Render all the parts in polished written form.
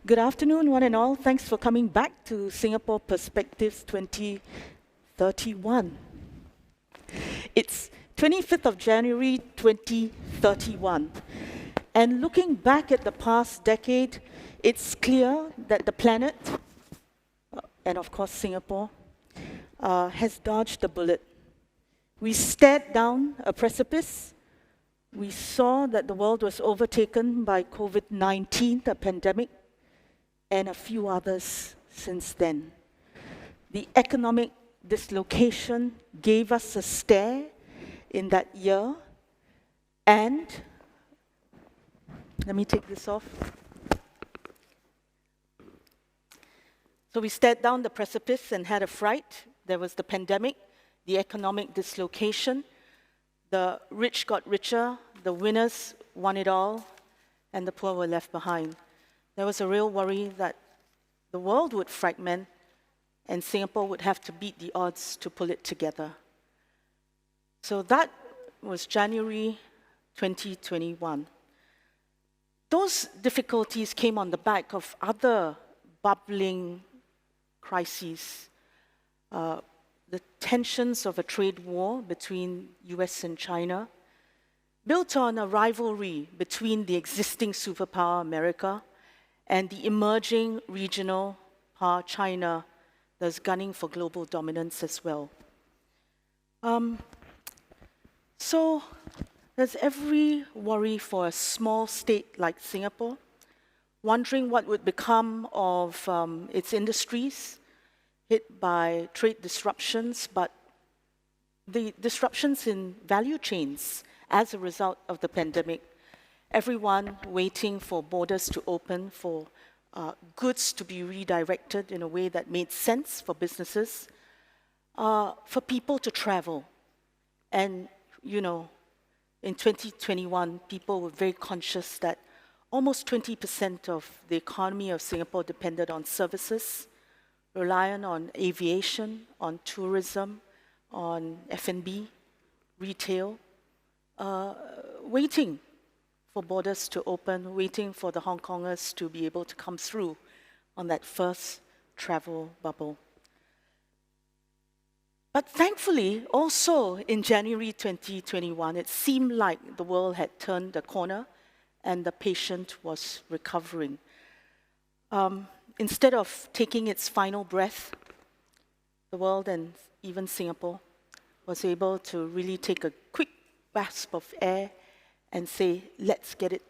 Good afternoon, one and all. Thanks for coming back to Singapore Perspectives 2031. It's 25th of January 2031. And looking back at the past decade, it's clear that the planet, and of course Singapore, has dodged a bullet. We stared down a precipice. We saw that the world was overtaken by COVID-19, the pandemic, and a few others since then. The economic dislocation gave us a stare in that year, and let me take this off. So we stared down the precipice and had a fright. There was the pandemic, the economic dislocation. The rich got richer, the winners won it all, and the poor were left behind. There was a real worry that the world would fragment and Singapore would have to beat the odds to pull it together. So that was January 2021. Those difficulties came on the back of other bubbling crises. The tensions of a trade war between US and China, built on a rivalry between the existing superpower America and the emerging regional power China that's gunning for global dominance as well. So there's every worry for a small state like Singapore, wondering what would become of its industries hit by trade disruptions, but the disruptions in value chains as a result of the pandemic. Everyone waiting for borders to open, for goods to be redirected in a way that made sense for businesses, for people to travel. And, you know, in 2021, people were very conscious that almost 20% of the economy of Singapore depended on services, reliant on aviation, on tourism, on F&B, retail, waiting for borders to open, waiting for the Hong Kongers to be able to come through on that first travel bubble. But thankfully, also in January 2021, it seemed like the world had turned the corner and the patient was recovering. Instead of taking its final breath, the world and even Singapore was able to really take a quick gasp of air and say, let's get it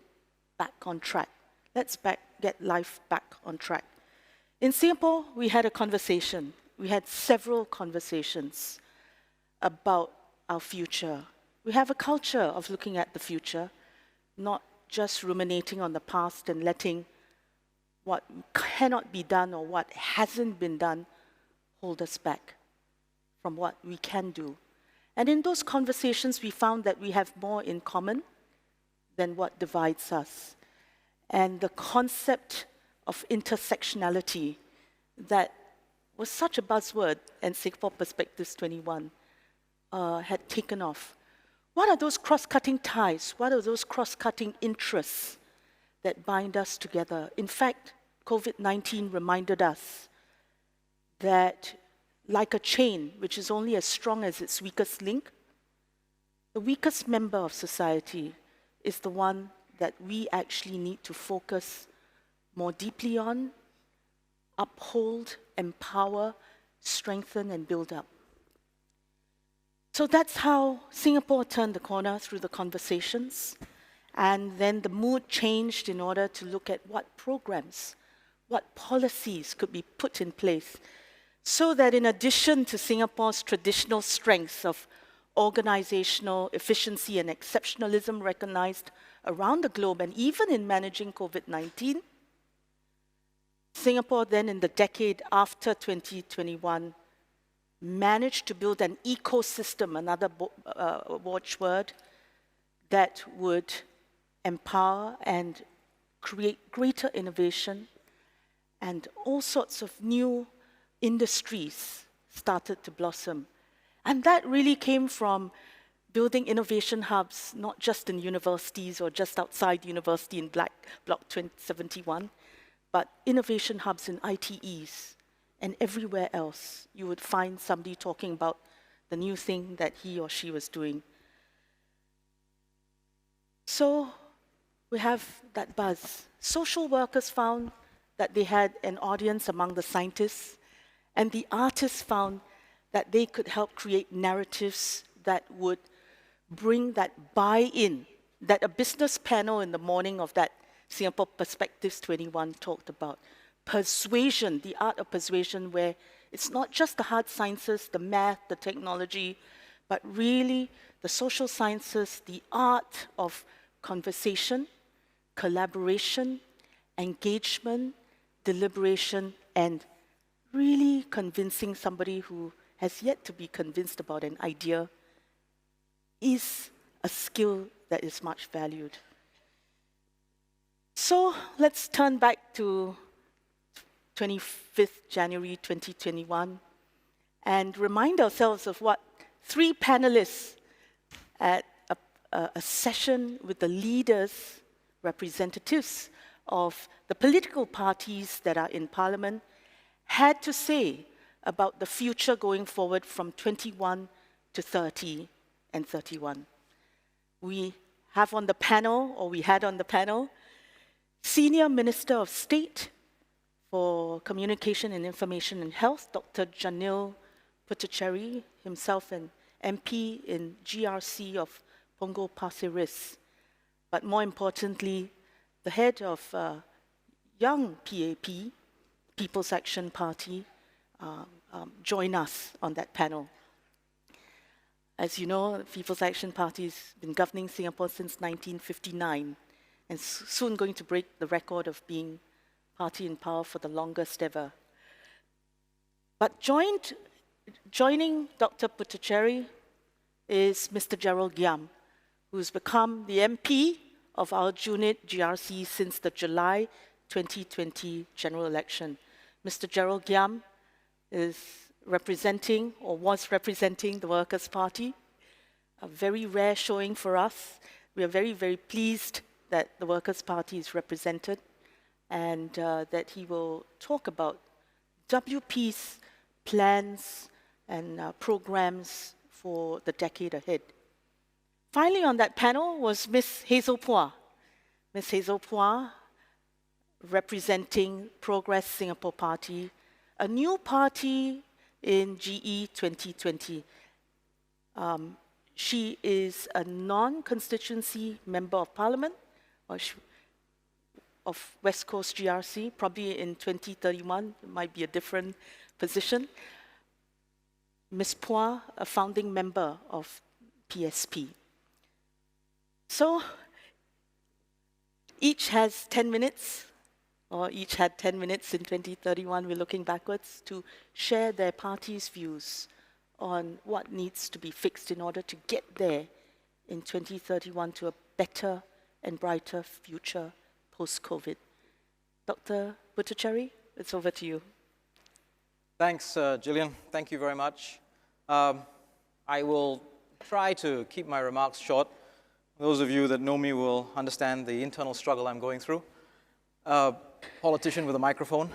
back on track. Let's get life back on track. In Singapore, we had a conversation. We had several conversations about our future. We have a culture of looking at the future, not just ruminating on the past and letting what cannot be done or what hasn't been done hold us back from what we can do. And in those conversations, we found that we have more in common than what divides us. And the concept of intersectionality that was such a buzzword in Singapore Perspectives 21 had taken off. What are those cross-cutting ties? What are those cross-cutting interests that bind us together? In fact, COVID-19 reminded us that like a chain, which is only as strong as its weakest link, the weakest member of society is the one that we actually need to focus more deeply on, uphold, empower, strengthen, and build up. So that's how Singapore turned the corner through the conversations. And then the mood changed in order to look at what programs, what policies could be put in place so that in addition to Singapore's traditional strengths of organizational efficiency and exceptionalism recognized around the globe and even in managing COVID-19, Singapore then in the decade after 2021 managed to build an ecosystem, another watchword, that would empower and create greater innovation, and all sorts of new industries started to blossom. And that really came from building innovation hubs, not just in universities or just outside university in Block 71, but innovation hubs in ITEs and everywhere else, you would find somebody talking about the new thing that he or she was doing. So we have that buzz. Social workers found that they had an audience among the scientists, and the artists found that they could help create narratives that would bring that buy-in, that a business panel in the morning of that Singapore Perspectives 21 talked about. Persuasion, the art of persuasion, where it's not just the hard sciences, the math, the technology, but really the social sciences, the art of conversation, collaboration, engagement, deliberation, and really convincing somebody who has yet to be convinced about an idea is a skill that is much valued. So let's turn back to 25th January 2021 and remind ourselves of what three panelists at a session with the leaders, representatives of the political parties that are in Parliament had to say about the future going forward from 21 to 30 and 31. We have on the panel, or we had on the panel, Senior Minister of State for Communication and Information and Health, Dr. Janil Putучари, himself an MP in GRC of Punggol Pasir Ris, but more importantly, the head of young PAP, People's Action Party, join us on that panel. As you know, the People's Action Party has been governing Singapore since 1959 and soon going to break the record of being party in power for the longest ever. But joining Dr. Putучари is Mr. Gerald Giam, who's become the MP of Aljunied GRC since the July 2020 general election. Mr. Gerald Giam is representing, or was representing, the Workers' Party, a very rare showing for us. We are very, very pleased that the Workers' Party is represented and that he will talk about WP's plans and programs for the decade ahead. Finally on that panel was Ms. Heyzel Poa. Ms. Heyzel Poa, representing Progress Singapore Party, a new party in GE 2020. She is a non-constituency member of Parliament of West Coast GRC. Probably in 2031, it might be a different position. Ms. Poa, a founding member of PSP. So, each has 10 minutes, or each had 10 minutes in 2031, we're looking backwards, to share their party's views on what needs to be fixed in order to get there in 2031 to a better and brighter future post-COVID. Dr. Putучари, it's over to you. Thanks, Jillian. Thank you very much. I will try to keep my remarks short. Those of you that know me will understand the internal struggle I'm going through. Politician with a microphone.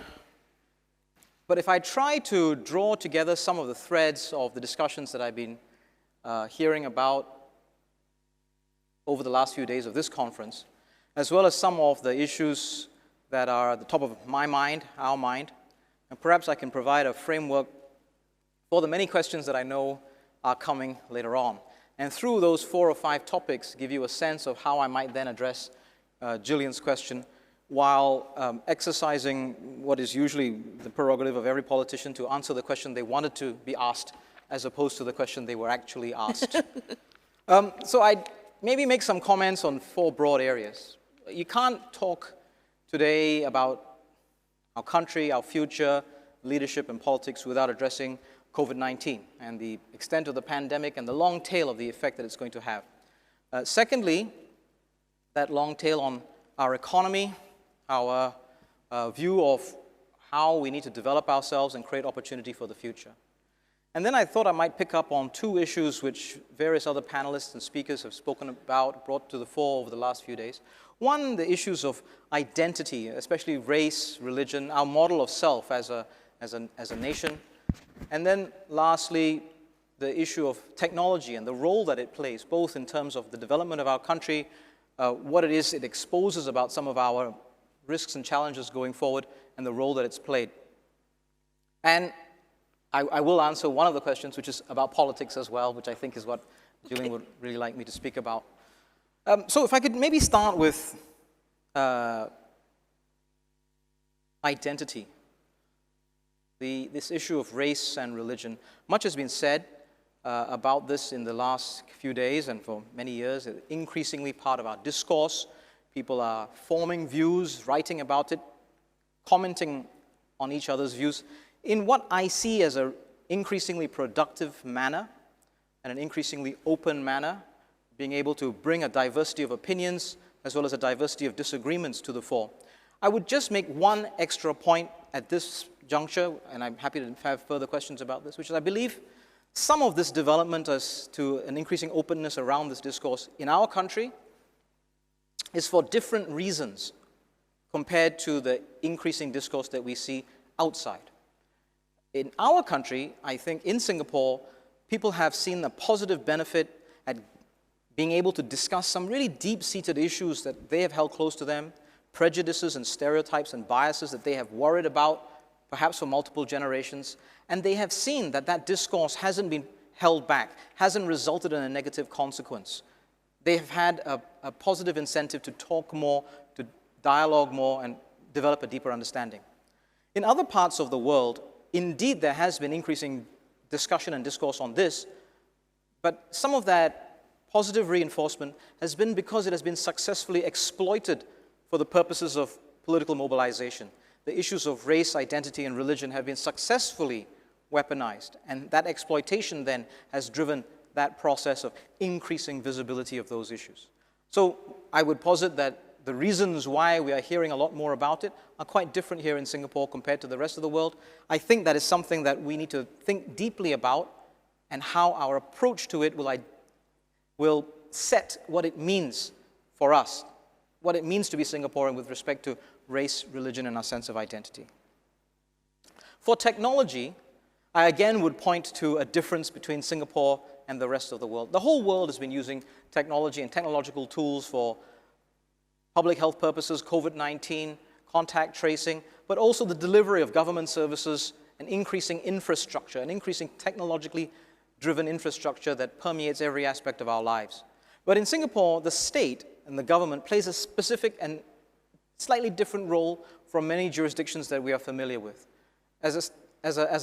But if I try to draw together some of the threads of the discussions that I've been hearing about over the last few days of this conference, as well as some of the issues that are at the top of my mind, our mind, and perhaps I can provide a framework for the many questions that I know are coming later on. And through those 4 or 5 topics, give you a sense of how I might then address Jillian's question, while exercising what is usually the prerogative of every politician to answer the question they wanted to be asked, as opposed to the question they were actually asked. So I'd maybe make some comments on 4 broad areas. You can't talk today about our country, our future, leadership and politics without addressing COVID-19 and the extent of the pandemic and the long tail of the effect that it's going to have. Secondly, that long tail on our economy, our view of how we need to develop ourselves and create opportunity for the future. And then I thought I might pick up on two issues which various other panelists and speakers have spoken about, brought to the fore over the last few days. One, the issues of identity, especially race, religion, our model of self as a nation. And then lastly, the issue of technology and the role that it plays, both in terms of the development of our country, what it is it exposes about some of our risks and challenges going forward, and the role that it's played. And I will answer one of the questions, which is about politics as well, which I think is what Jillian would really like me to speak about. So if I could maybe start with identity, this issue of race and religion. Much has been said about this in the last few days and for many years. It's increasingly part of our discourse. People are forming views, writing about it, commenting on each other's views in what I see as an increasingly productive manner and an increasingly open manner, being able to bring a diversity of opinions as well as a diversity of disagreements to the fore. I would just make one extra point at this juncture, and I'm happy to have further questions about this, which is I believe some of this development as to an increasing openness around this discourse in our country is for different reasons compared to the increasing discourse that we see outside. In our country, I think in Singapore, people have seen a positive benefit at being able to discuss some really deep-seated issues that they have held close to them, prejudices and stereotypes and biases that they have worried about, perhaps for multiple generations, and they have seen that that discourse hasn't been held back, hasn't resulted in a negative consequence. They have had a positive incentive to talk more, to dialogue more, and develop a deeper understanding. In other parts of the world, indeed, there has been increasing discussion and discourse on this, but some of that positive reinforcement has been because it has been successfully exploited for the purposes of political mobilization. The issues of race, identity, and religion have been successfully weaponized, and that exploitation then has driven that process of increasing visibility of those issues. So I would posit that the reasons why we are hearing a lot more about it are quite different here in Singapore compared to the rest of the world. I think that is something that we need to think deeply about, and how our approach to it will set what it means for us, what it means to be Singaporean with respect to race, religion, and our sense of identity. For technology, I again would point to a difference between Singapore and the rest of the world. The whole world has been using technology and technological tools for public health purposes, COVID-19, contact tracing, but also the delivery of government services, and increasing infrastructure, an increasing technologically driven infrastructure that permeates every aspect of our lives. But in Singapore, the state and the government plays a specific and slightly different role from many jurisdictions that we are familiar with. As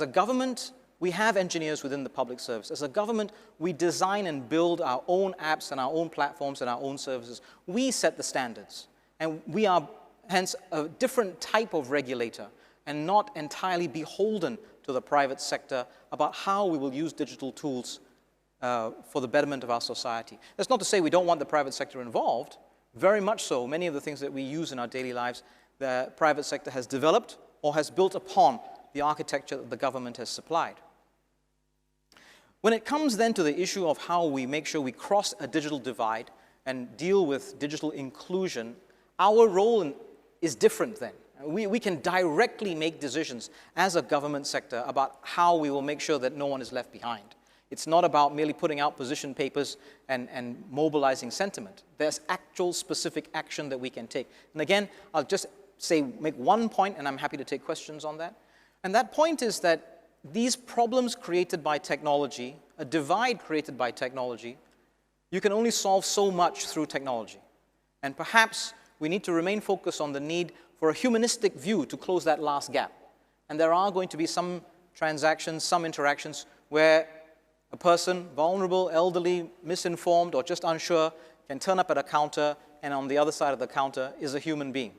a government, we have engineers within the public service. As a government, we design and build our own apps and our own platforms and our own services. We set the standards, and we are hence a different type of regulator and not entirely beholden to the private sector about how we will use digital tools for the betterment of our society. That's not to say we don't want the private sector involved. Very much so. Many of the things that we use in our daily lives, the private sector has developed or has built upon the architecture that the government has supplied. When it comes then to the issue of how we make sure we cross a digital divide and deal with digital inclusion, our role is different then. We can directly make decisions as a government sector about how we will make sure that no one is left behind. It's not about merely putting out position papers and mobilizing sentiment. There's actual specific action that we can take. And again, I'll just make one point, and I'm happy to take questions on that. And that point is that these problems created by technology, a divide created by technology, you can only solve so much through technology. And perhaps we need to remain focused on the need for a humanistic view to close that last gap. And there are going to be some transactions, some interactions where a person, vulnerable, elderly, misinformed, or just unsure, can turn up at a counter, and on the other side of the counter is a human being.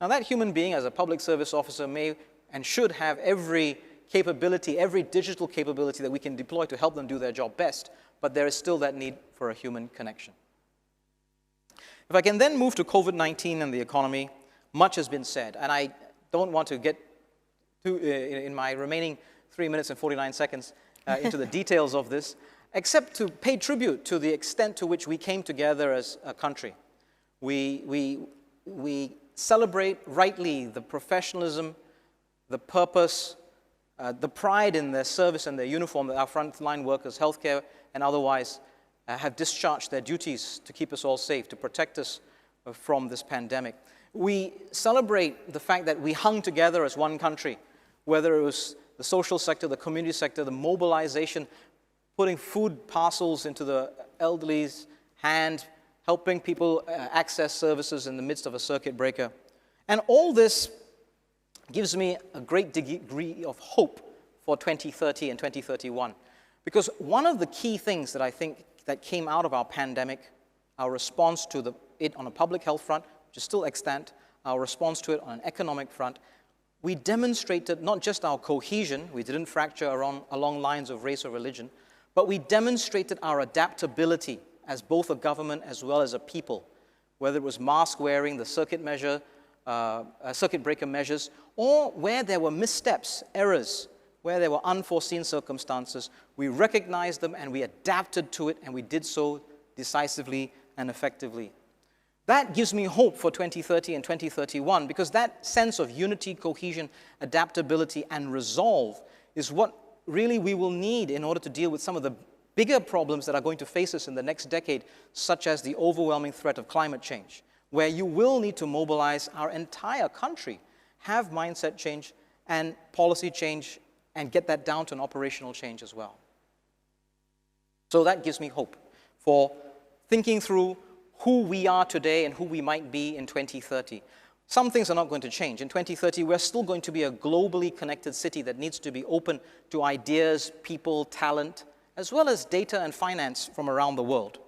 Now that human being, as a public service officer, may and should have every capability, every digital capability that we can deploy to help them do their job best, but there is still that need for a human connection. If I can then move to COVID-19 and the economy, much has been said, and I don't want to get to, in my remaining 3 minutes and 49 seconds, into the details of this, except to pay tribute to the extent to which we came together as a country. We celebrate rightly the professionalism, the purpose, the pride in their service and their uniform that our frontline workers, healthcare and otherwise, have discharged their duties to keep us all safe, to protect us from this pandemic. We celebrate the fact that we hung together as one country, whether it was the social sector, the community sector, the mobilization, putting food parcels into the elderly's hand, helping people access services in the midst of a circuit breaker. And all this gives me a great degree of hope for 2030 and 2031. Because one of the key things that I think that came out of our pandemic, our response to it on a public health front, which is still extant, our response to it on an economic front, we demonstrated not just our cohesion, we didn't fracture along lines of race or religion, but we demonstrated our adaptability as both a government as well as a people, whether it was mask wearing, the circuit breaker measures, or where there were missteps, errors, where there were unforeseen circumstances, we recognized them and we adapted to it, and we did so decisively and effectively. That gives me hope for 2030 and 2031, because that sense of unity, cohesion, adaptability, and resolve is what really we will need in order to deal with some of the bigger problems that are going to face us in the next decade, such as the overwhelming threat of climate change, where you will need to mobilize our entire country, have mindset change and policy change, and get that down to an operational change as well. So that gives me hope for thinking through who we are today and who we might be in 2030. Some things are not going to change. In 2030, we're still going to be a globally connected city that needs to be open to ideas, people, talent, as well as data and finance from around the world.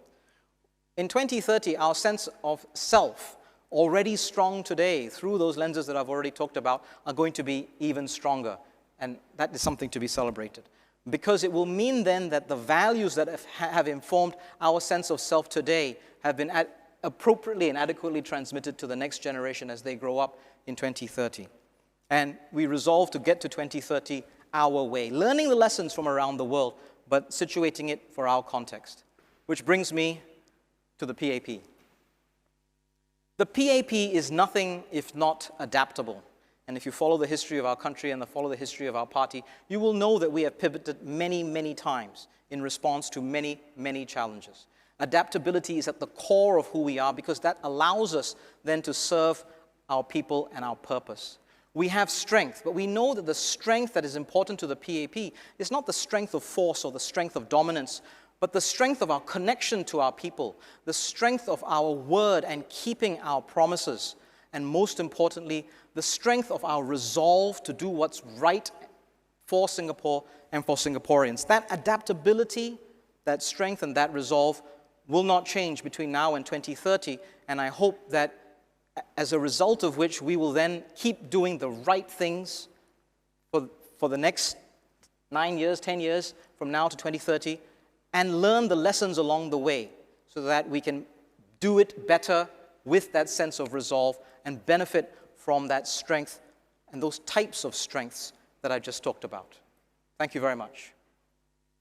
In 2030, our sense of self, already strong today through those lenses that I've already talked about, are going to be even stronger. And that is something to be celebrated. Because it will mean then that the values that have informed our sense of self today have been appropriately and adequately transmitted to the next generation as they grow up in 2030. And we resolve to get to 2030 our way, learning the lessons from around the world, but situating it for our context. Which brings me to the PAP. The PAP is nothing if not adaptable. And if you follow the history of our country and follow the history of our party, you will know that we have pivoted many, many times in response to many, many challenges. Adaptability is at the core of who we are, because that allows us then to serve our people and our purpose. We have strength, but we know that the strength that is important to the PAP is not the strength of force or the strength of dominance, but the strength of our connection to our people, the strength of our word and keeping our promises, and most importantly, the strength of our resolve to do what's right for Singapore and for Singaporeans. That adaptability, that strength, and that resolve will not change between now and 2030, and I hope that as a result of which we will then keep doing the right things for the next 9 years, 10 years from now to 2030, and learn the lessons along the way so that we can do it better with that sense of resolve and benefit from that strength and those types of strengths that I just talked about. Thank you very much.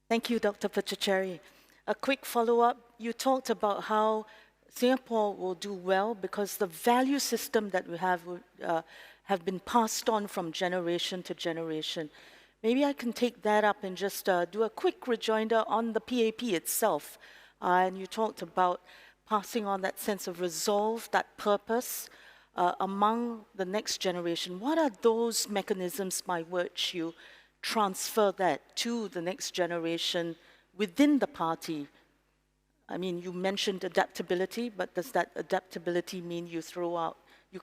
Thank you, Dr. Putучари. A quick follow-up. You talked about how Singapore will do well because the value system that we have been passed on from generation to generation. Maybe I can take that up and just do a quick rejoinder on the PAP itself. And you talked about passing on that sense of resolve, that purpose among the next generation. What are those mechanisms by which you transfer that to the next generation within the party? I mean, you mentioned adaptability, but does that adaptability mean you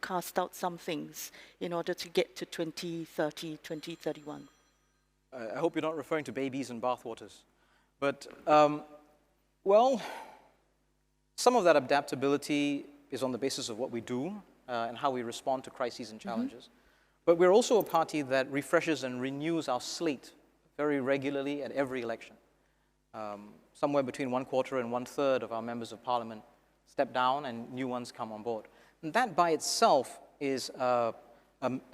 cast out some things in order to get to 2030, 2031? I hope you're not referring to babies and bathwaters. But, well, some of that adaptability is on the basis of what we do and how we respond to crises and challenges. But we're also a party that refreshes and renews our slate very regularly at every election. Somewhere between 1/4 and 1/3 of our members of parliament step down and new ones come on board. And that by itself is a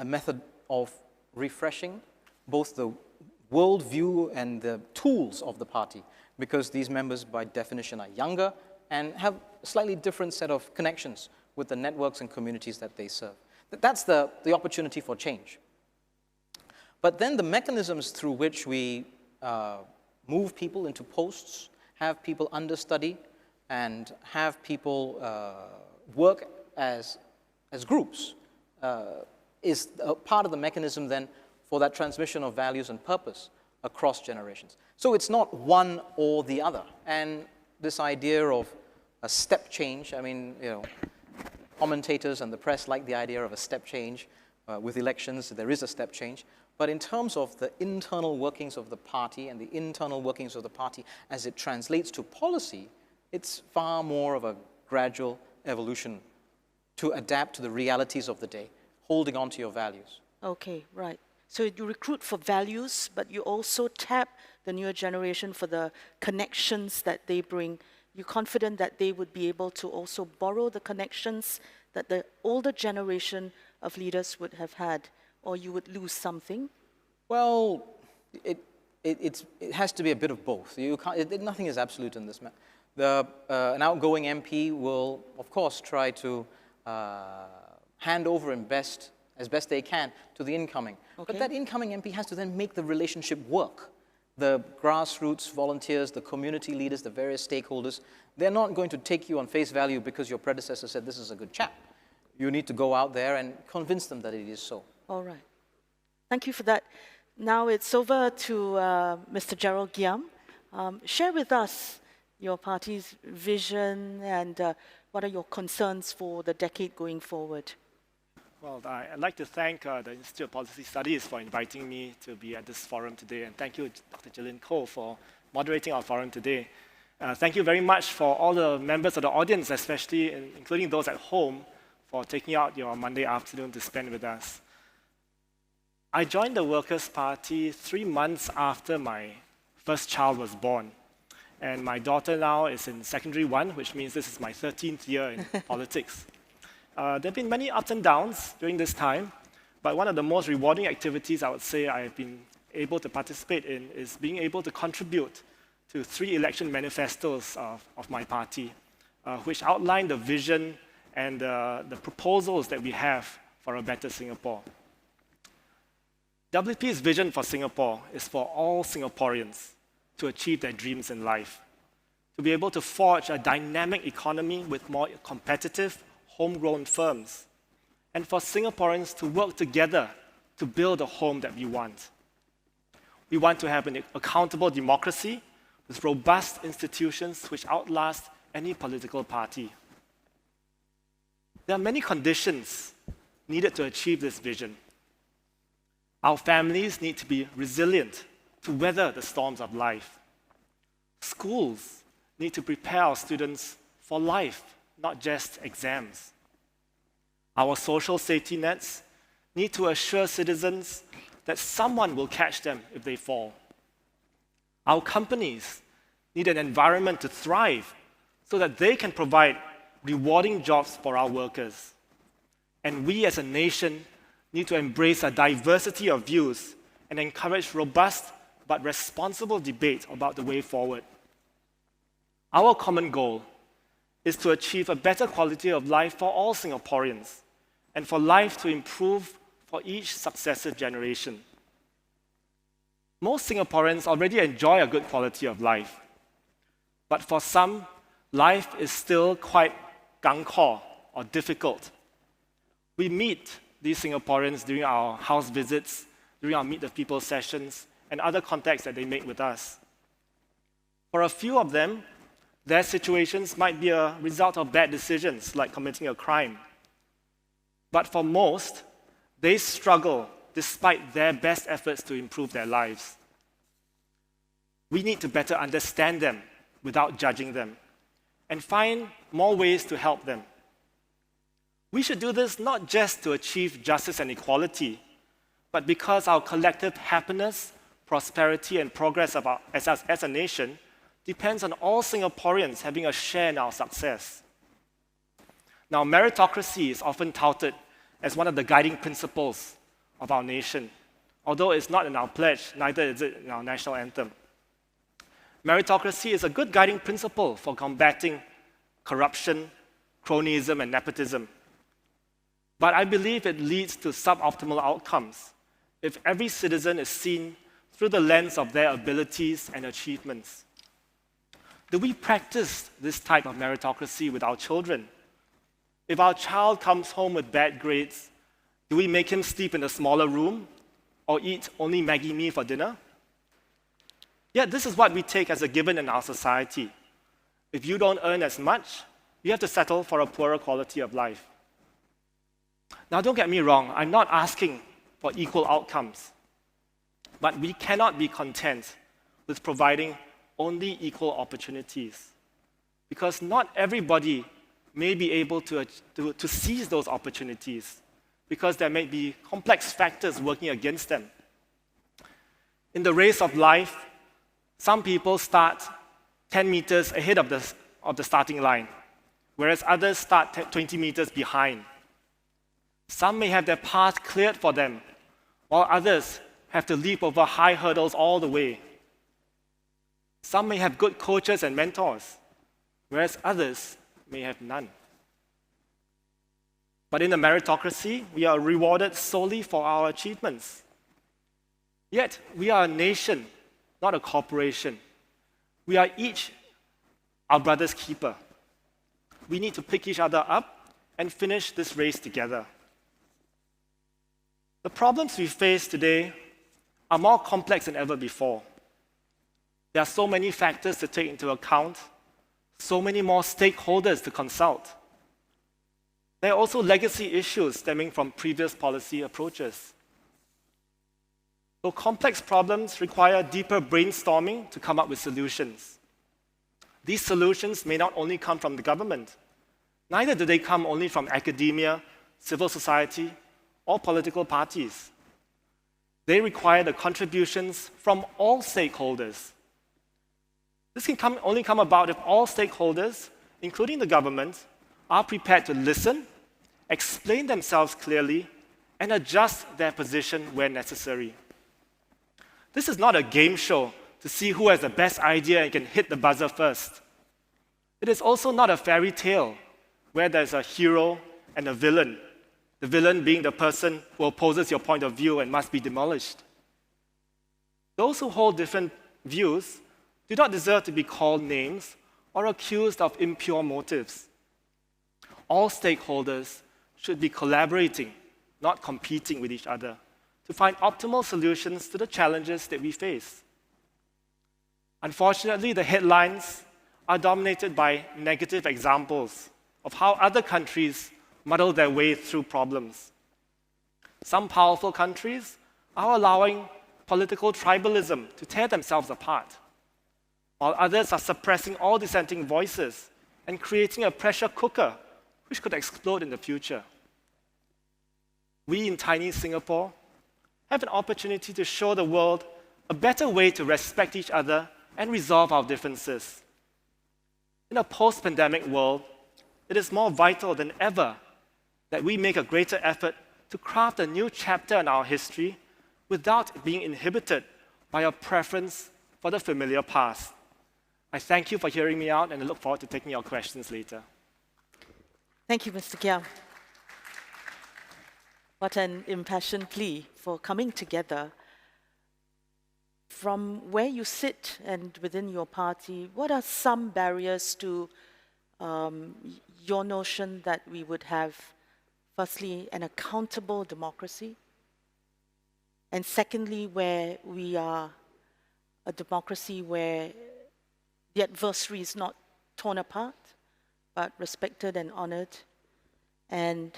method of refreshing both the worldview and the tools of the party, because these members, by definition, are younger and have a slightly different set of connections with the networks and communities that they serve. That's the opportunity for change. But then the mechanisms through which we move people into posts, have people understudy, and have people work as groups is a part of the mechanism then for that transmission of values and purpose across generations. So it's not one or the other. And this idea of a step change, I mean, commentators and the press like the idea of a step change. With elections, there is a step change. But in terms of the internal workings of the party and the internal workings of the party as it translates to policy, it's far more of a gradual evolution to adapt to the realities of the day, holding on to your values. Okay, right. So you recruit for values, but you also tap the newer generation for the connections that they bring. You're confident that they would be able to also borrow the connections that the older generation of leaders would have had, or you would lose something? Well, it has to be a bit of both. You can't, nothing is absolute in this. An outgoing MP will, of course, try to hand over as best they can to the incoming. Okay. But that incoming MP has to then make the relationship work. The grassroots volunteers, the community leaders, the various stakeholders, they're not going to take you on face value because your predecessor said this is a good chap. You need to go out there and convince them that it is so. All right. Thank you for that. Now it's over to Mr. Gerald Giam. Share with us your party's vision and what are your concerns for the decade going forward? Well, I'd like to thank the Institute of Policy Studies for inviting me to be at this forum today, and thank you, Dr. Джиллиан Kох, for moderating our forum today. Thank you very much for all the members of the audience, especially including those at home, for taking out your Monday afternoon to spend with us. I joined the Workers' Party 3 months after my first child was born, and my daughter now is in secondary 1, which means this is my 13th year in politics. There have been many ups and downs during this time, but one of the most rewarding activities I would say I have been able to participate in is being able to contribute to 3 election manifestos of my party, which outline the vision and the proposals that we have for a better Singapore. WP's vision for Singapore is for all Singaporeans to achieve their dreams in life, to be able to forge a dynamic economy with more competitive, homegrown firms, and for Singaporeans to work together to build a home that we want. We want to have an accountable democracy with robust institutions which outlast any political party. There are many conditions needed to achieve this vision. Our families need to be resilient to weather the storms of life. Schools need to prepare our students for life, not just exams. Our social safety nets need to assure citizens that someone will catch them if they fall. Our companies need an environment to thrive so that they can provide rewarding jobs for our workers. And we as a nation need to embrace a diversity of views and encourage robust but responsible debate about the way forward. Our common goal is to achieve a better quality of life for all Singaporeans and for life to improve for each successive generation. Most Singaporeans already enjoy a good quality of life, but for some, life is still quite gangko or difficult. We meet these Singaporeans during our house visits, during our Meet the People sessions, and other contacts that they make with us. For a few of them, their situations might be a result of bad decisions, like committing a crime. But for most, they struggle despite their best efforts to improve their lives. We need to better understand them without judging them and find more ways to help them. We should do this not just to achieve justice and equality, but because our collective happiness, prosperity, and progress as a nation depends on all Singaporeans having a share in our success. Now, meritocracy is often touted as one of the guiding principles of our nation, Although it's not in our pledge, neither is it in our national anthem. Meritocracy is a good guiding principle for combating corruption, cronyism, and nepotism. But I believe it leads to suboptimal outcomes if every citizen is seen through the lens of their abilities and achievements. Do we practice this type of meritocracy with our children? If our child comes home with bad grades, do we make him sleep in a smaller room or eat only Maggie mee for dinner? Yet this is what we take as a given in our society. If you don't earn as much, you have to settle for a poorer quality of life. Now, don't get me wrong, I'm not asking for equal outcomes, but we cannot be content with providing only equal opportunities, because not everybody may be able to seize those opportunities, because there may be complex factors working against them. In the race of life, some people start 10 meters ahead of the starting line, whereas others start 20 meters behind. Some may have their path cleared for them, while others have to leap over high hurdles all the way. Some may have good coaches and mentors, whereas others may have none. But in a meritocracy, we are rewarded solely for our achievements. Yet, we are a nation, not a corporation. We are each our brother's keeper. We need to pick each other up and finish this race together. The problems we face today are more complex than ever before. There are so many factors to take into account, so many more stakeholders to consult. There are also legacy issues stemming from previous policy approaches. So complex problems require deeper brainstorming to come up with solutions. These solutions may not only come from the government, neither do they come only from academia, civil society, or political parties. They require the contributions from all stakeholders. This can only come about if all stakeholders, including the government, are prepared to listen, explain themselves clearly, and adjust their position where necessary. This is not a game show to see who has the best idea and can hit the buzzer first. It is also not a fairy tale where there's a hero and a villain, the villain being the person who opposes your point of view and must be demolished. Those who hold different views do not deserve to be called names or accused of impure motives. All stakeholders should be collaborating, not competing with each other, to find optimal solutions to the challenges that we face. Unfortunately, the headlines are dominated by negative examples of how other countries muddle their way through problems. Some powerful countries are allowing political tribalism to tear themselves apart, while others are suppressing all dissenting voices and creating a pressure cooker which could explode in the future. We in tiny Singapore have an opportunity to show the world a better way to respect each other and resolve our differences. In a post-pandemic world, it is more vital than ever that we make a greater effort to craft a new chapter in our history without being inhibited by a preference for the familiar past. I thank you for hearing me out, and I look forward to taking your questions later. Thank you, Mr. Kiam. What an impassioned plea for coming together. From where you sit and within your party, what are some barriers to your notion that we would have, firstly, an accountable democracy, and secondly, where we are a democracy where the adversary is not torn apart, but respected and honored, and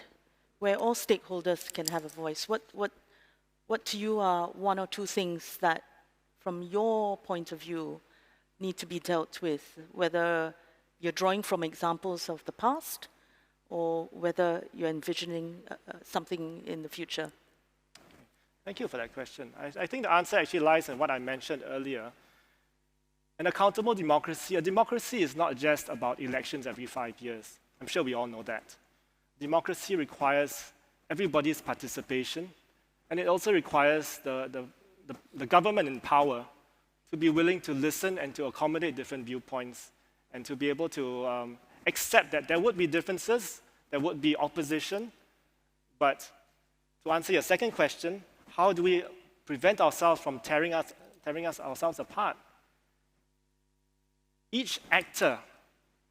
where all stakeholders can have a voice? What to you are one or two things that, from your point of view, need to be dealt with, whether you're drawing from examples of the past or whether you're envisioning something in the future? Thank you for that question. I think the answer actually lies in what I mentioned earlier. An accountable democracy, a democracy is not just about elections every 5 years. I'm sure we all know that. Democracy requires everybody's participation, And it also requires the government in power to be willing to listen and to accommodate different viewpoints and to be able to accept that there would be differences, there would be opposition. But to answer your second question, how do we prevent ourselves from tearing ourselves apart? Each actor,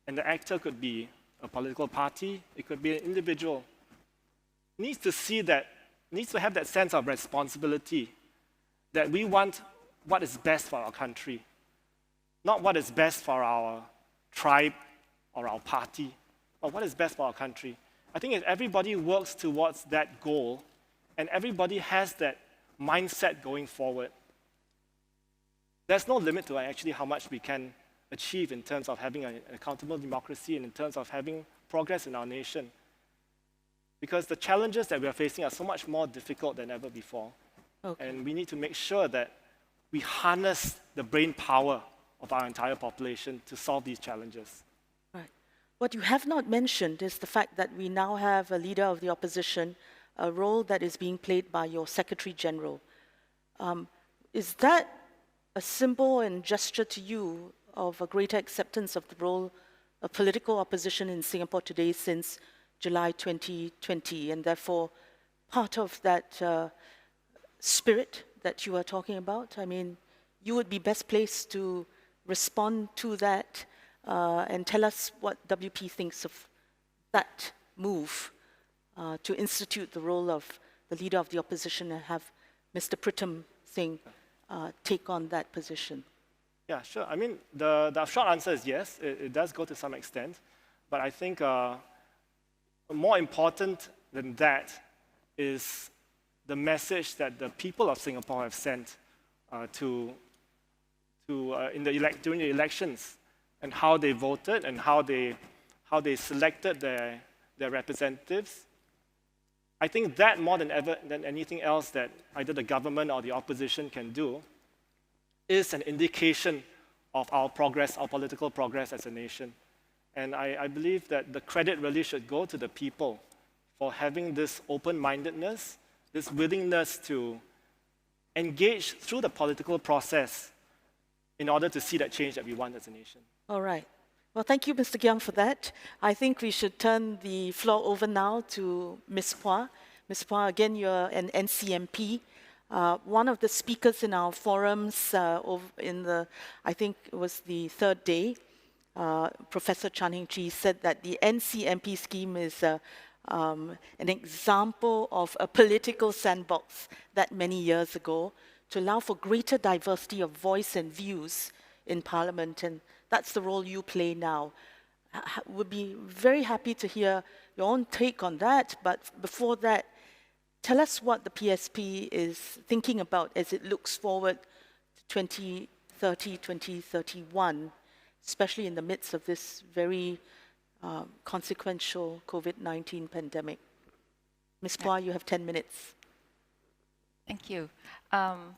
and the actor could be a political party, it could be an individual, needs to have that sense of responsibility that we want what is best for our country, not what is best for our tribe or our party, but what is best for our country. I think if everybody works towards that goal and everybody has that mindset going forward, there's no limit to actually how much we can achieve in terms of having an accountable democracy and in terms of having progress in our nation. Because the challenges that we are facing are so much more difficult than ever before. Okay. And we need to make sure that we harness the brain power of our entire population to solve these challenges. Right. What you have not mentioned is the fact that we now have a leader of the opposition, a role that is being played by your Secretary General. Is that a symbol and gesture to you of a greater acceptance of the role of political opposition in Singapore today since July 2020, and therefore part of that spirit that you are talking about? I mean, you would be best placed to respond to that and tell us what WP thinks of that move to institute the role of the leader of the opposition and have Mr. Pritam Singh take on that position. Yeah, sure. I mean, the short answer is yes, it does go to some extent, but I think more important than that is the message that the people of Singapore have sent during the elections, and how they voted and how they selected their representatives. I think that more than anything else that either the government or the opposition can do is an indication of our progress, our political progress as a nation. And I believe that the credit really should go to the people for having this open-mindedness, this willingness to engage through the political process in order to see that change that we want as a nation. All right. Well, thank you, Mr. Giang, for that. I think we should turn the floor over now to Ms. Poa. Ms. Poa, again, you're an NCMP. One of the speakers in our forums I think it was the third day, Professor Chan Heng Chee said that the NCMP scheme is an example of a political sandbox that many years ago to allow for greater diversity of voice and views in Parliament, and that's the role you play now. Would be very happy to hear your own take on that, but before that, tell us what the PSP is thinking about as it looks forward to 2030, 2031, especially in the midst of this very consequential COVID-19 pandemic. Ms. Poa, you have 10 minutes. Thank you.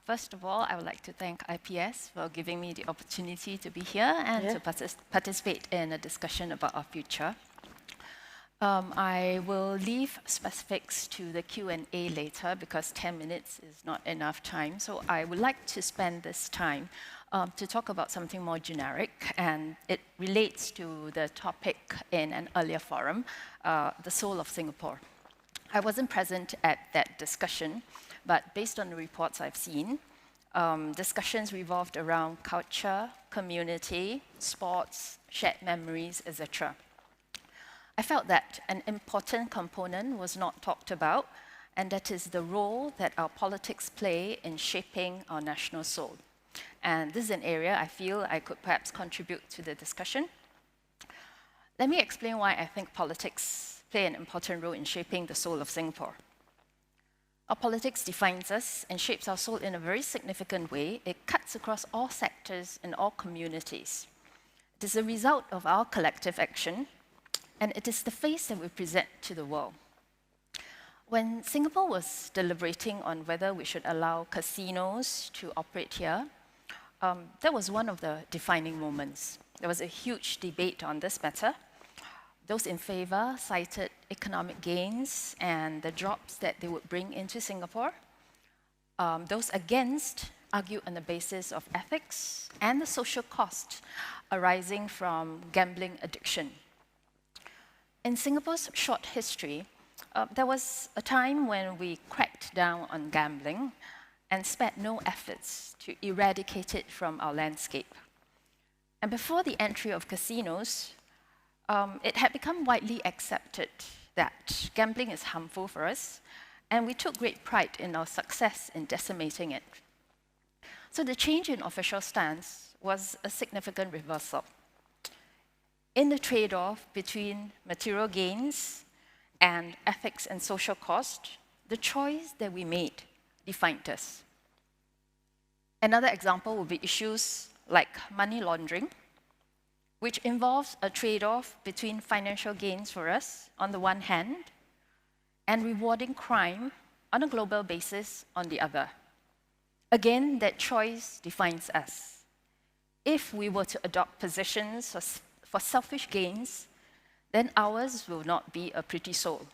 First of all, I would like to thank IPS for giving me the opportunity to be here and to participate in a discussion about our future. I will leave specifics to the Q&A later because 10 minutes is not enough time. So I would like to spend this time to talk about something more generic, and it relates to the topic in an earlier forum, the soul of Singapore. I wasn't present at that discussion, but based on the reports I've seen, discussions revolved around culture, community, sports, shared memories, etc. I felt that an important component was not talked about, and that is the role that our politics play in shaping our national soul. And this is an area I feel I could perhaps contribute to the discussion. Let me explain why I think politics play an important role in shaping the soul of Singapore. Our politics defines us and shapes our soul in a very significant way. It cuts across all sectors and all communities. It is a result of our collective action, and it is the face that we present to the world. When Singapore was deliberating on whether we should allow casinos to operate here, that was one of the defining moments. There was a huge debate on this matter. Those in favor cited economic gains and the jobs that they would bring into Singapore. Those against argue on the basis of ethics and the social cost arising from gambling addiction. In Singapore's short history, there was a time when we cracked down on gambling and spared no efforts to eradicate it from our landscape. And before the entry of casinos, it had become widely accepted that gambling is harmful for us, and we took great pride in our success in decimating it. So the change in official stance was a significant reversal. In the trade-off between material gains and ethics and social cost, the choice that we made defined us. Another example would be issues like money laundering, which involves a trade-off between financial gains for us on the one hand and rewarding crime on a global basis on the other. Again, that choice defines us. If we were to adopt positions for selfish gains, then ours will not be a pretty soul.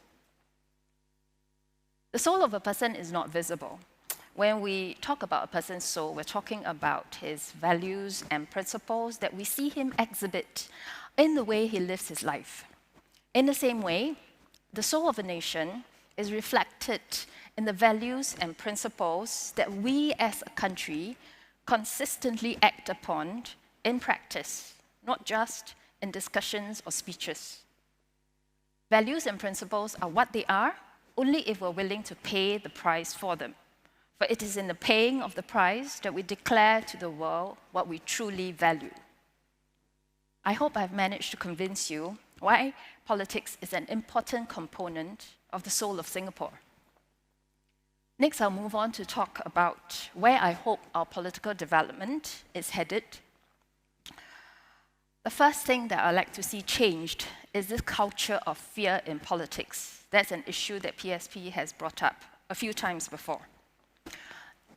The soul of a person is not visible. When we talk about a person's soul, we're talking about his values and principles that we see him exhibit in the way he lives his life. In the same way, the soul of a nation is reflected in the values and principles that we as a country consistently act upon in practice, not just in discussions or speeches. Values and principles are what they are only if we're willing to pay the price for them. For it is in the paying of the price that we declare to the world what we truly value. I hope I've managed to convince you why politics is an important component of the soul of Singapore. Next, I'll move on to talk about where I hope our political development is headed. The first thing that I'd like to see changed is this culture of fear in politics. That's an issue that PSP has brought up a few times before.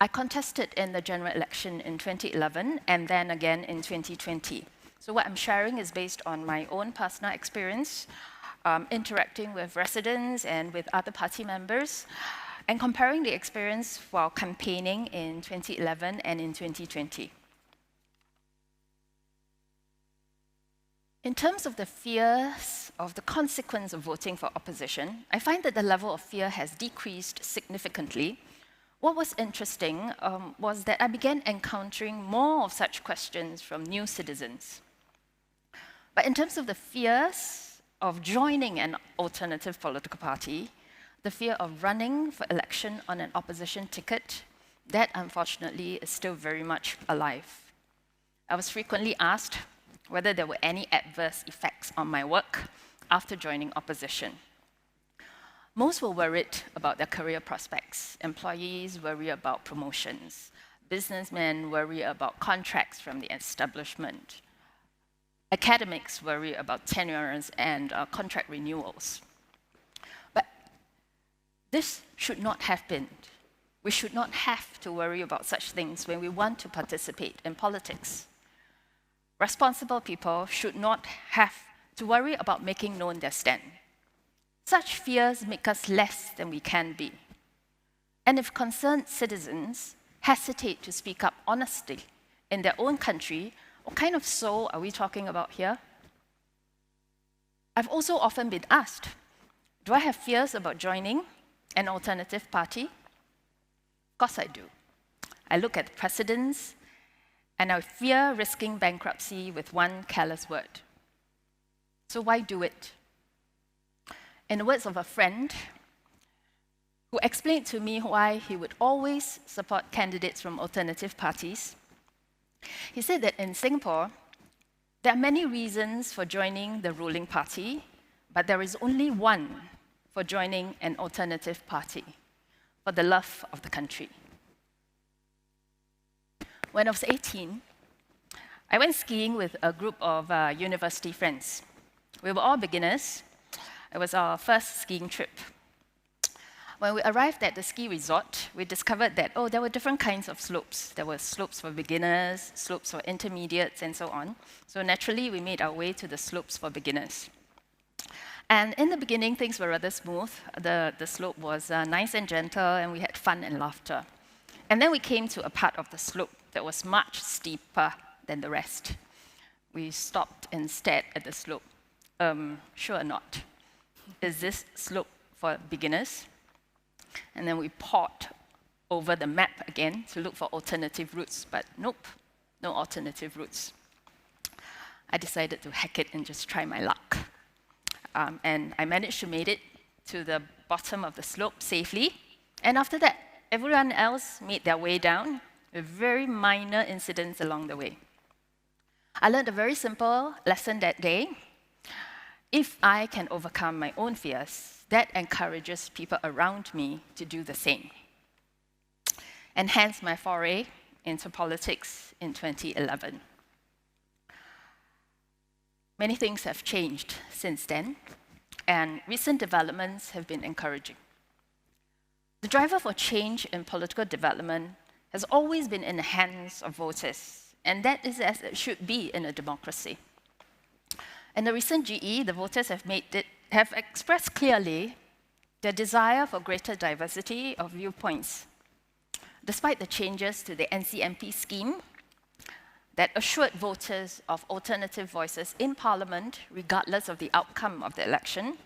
I contested in the general election in 2011 and then again in 2020. So what I'm sharing is based on my own personal experience, interacting with residents and with other party members, and comparing the experience while campaigning in 2011 and in 2020. In terms of the fears of the consequence of voting for opposition, I find that the level of fear has decreased significantly. What was interesting was that I began encountering more of such questions from new citizens. But in terms of the fears of joining an alternative political party, the fear of running for election on an opposition ticket, that unfortunately is still very much alive. I was frequently asked whether there were any adverse effects on my work after joining opposition. Most were worried about their career prospects. Employees worry about promotions. Businessmen worry about contracts from the establishment. Academics worry about tenures and contract renewals. But this should not have been. We should not have to worry about such things when we want to participate in politics. Responsible people should not have to worry about making known their stand. Such fears make us less than we can be. And if concerned citizens hesitate to speak up honestly in their own country, what kind of soul are we talking about here? I've also often been asked, do I have fears about joining an alternative party? Of course I do. I look at the precedents, and I fear risking bankruptcy with one careless word. So why do it? In the words of a friend who explained to me why he would always support candidates from alternative parties, he said that in Singapore, there are many reasons for joining the ruling party, but there is only one for joining an alternative party, for the love of the country. When I was 18, I went skiing with a group of university friends. We were all beginners. It was our first skiing trip. When we arrived at the ski resort, we discovered that, there were different kinds of slopes. There were slopes for beginners, slopes for intermediates, and so on. So naturally, we made our way to the slopes for beginners. And in the beginning, things were rather smooth. The slope was nice and gentle, and we had fun and laughter. And then we came to a part of the slope that was much steeper than the rest. We stopped and stared at the slope. Sure not. Is this slope for beginners? And then we pored over the map again to look for alternative routes, but nope, no alternative routes. I decided to hack it and just try my luck. And I managed to make it to the bottom of the slope safely. And after that, everyone else made their way down with very minor incidents along the way. I learned a very simple lesson that day. If I can overcome my own fears, that encourages people around me to do the same. And hence my foray into politics in 2011. Many things have changed since then, and recent developments have been encouraging. The driver for change in political development has always been in the hands of voters, and that is as it should be in a democracy. In the recent GE, the voters have expressed clearly their desire for greater diversity of viewpoints. Despite the changes to the NCMP scheme that assured voters of alternative voices in Parliament, regardless of the outcome of the election,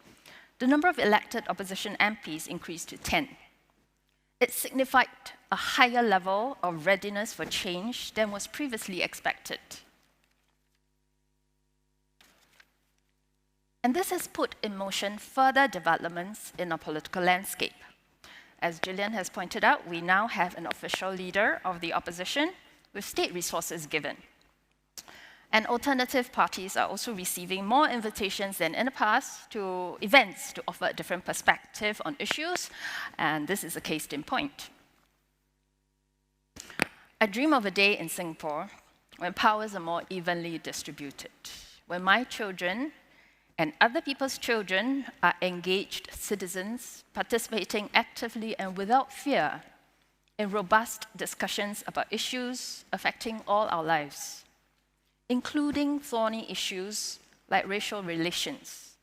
the number of elected opposition MPs increased to 10. It signified a higher level of readiness for change than was previously expected. And this has put in motion further developments in our political landscape. As Джиллиан has pointed out, we now have an official leader of the opposition with state resources given. And alternative parties are also receiving more invitations than in the past to events to offer a different perspective on issues, and this is a case in point. I dream of a day in Singapore when powers are more evenly distributed, when my children and other people's children are engaged citizens participating actively and without fear in robust discussions about issues affecting all our lives, including thorny issues like racial relations,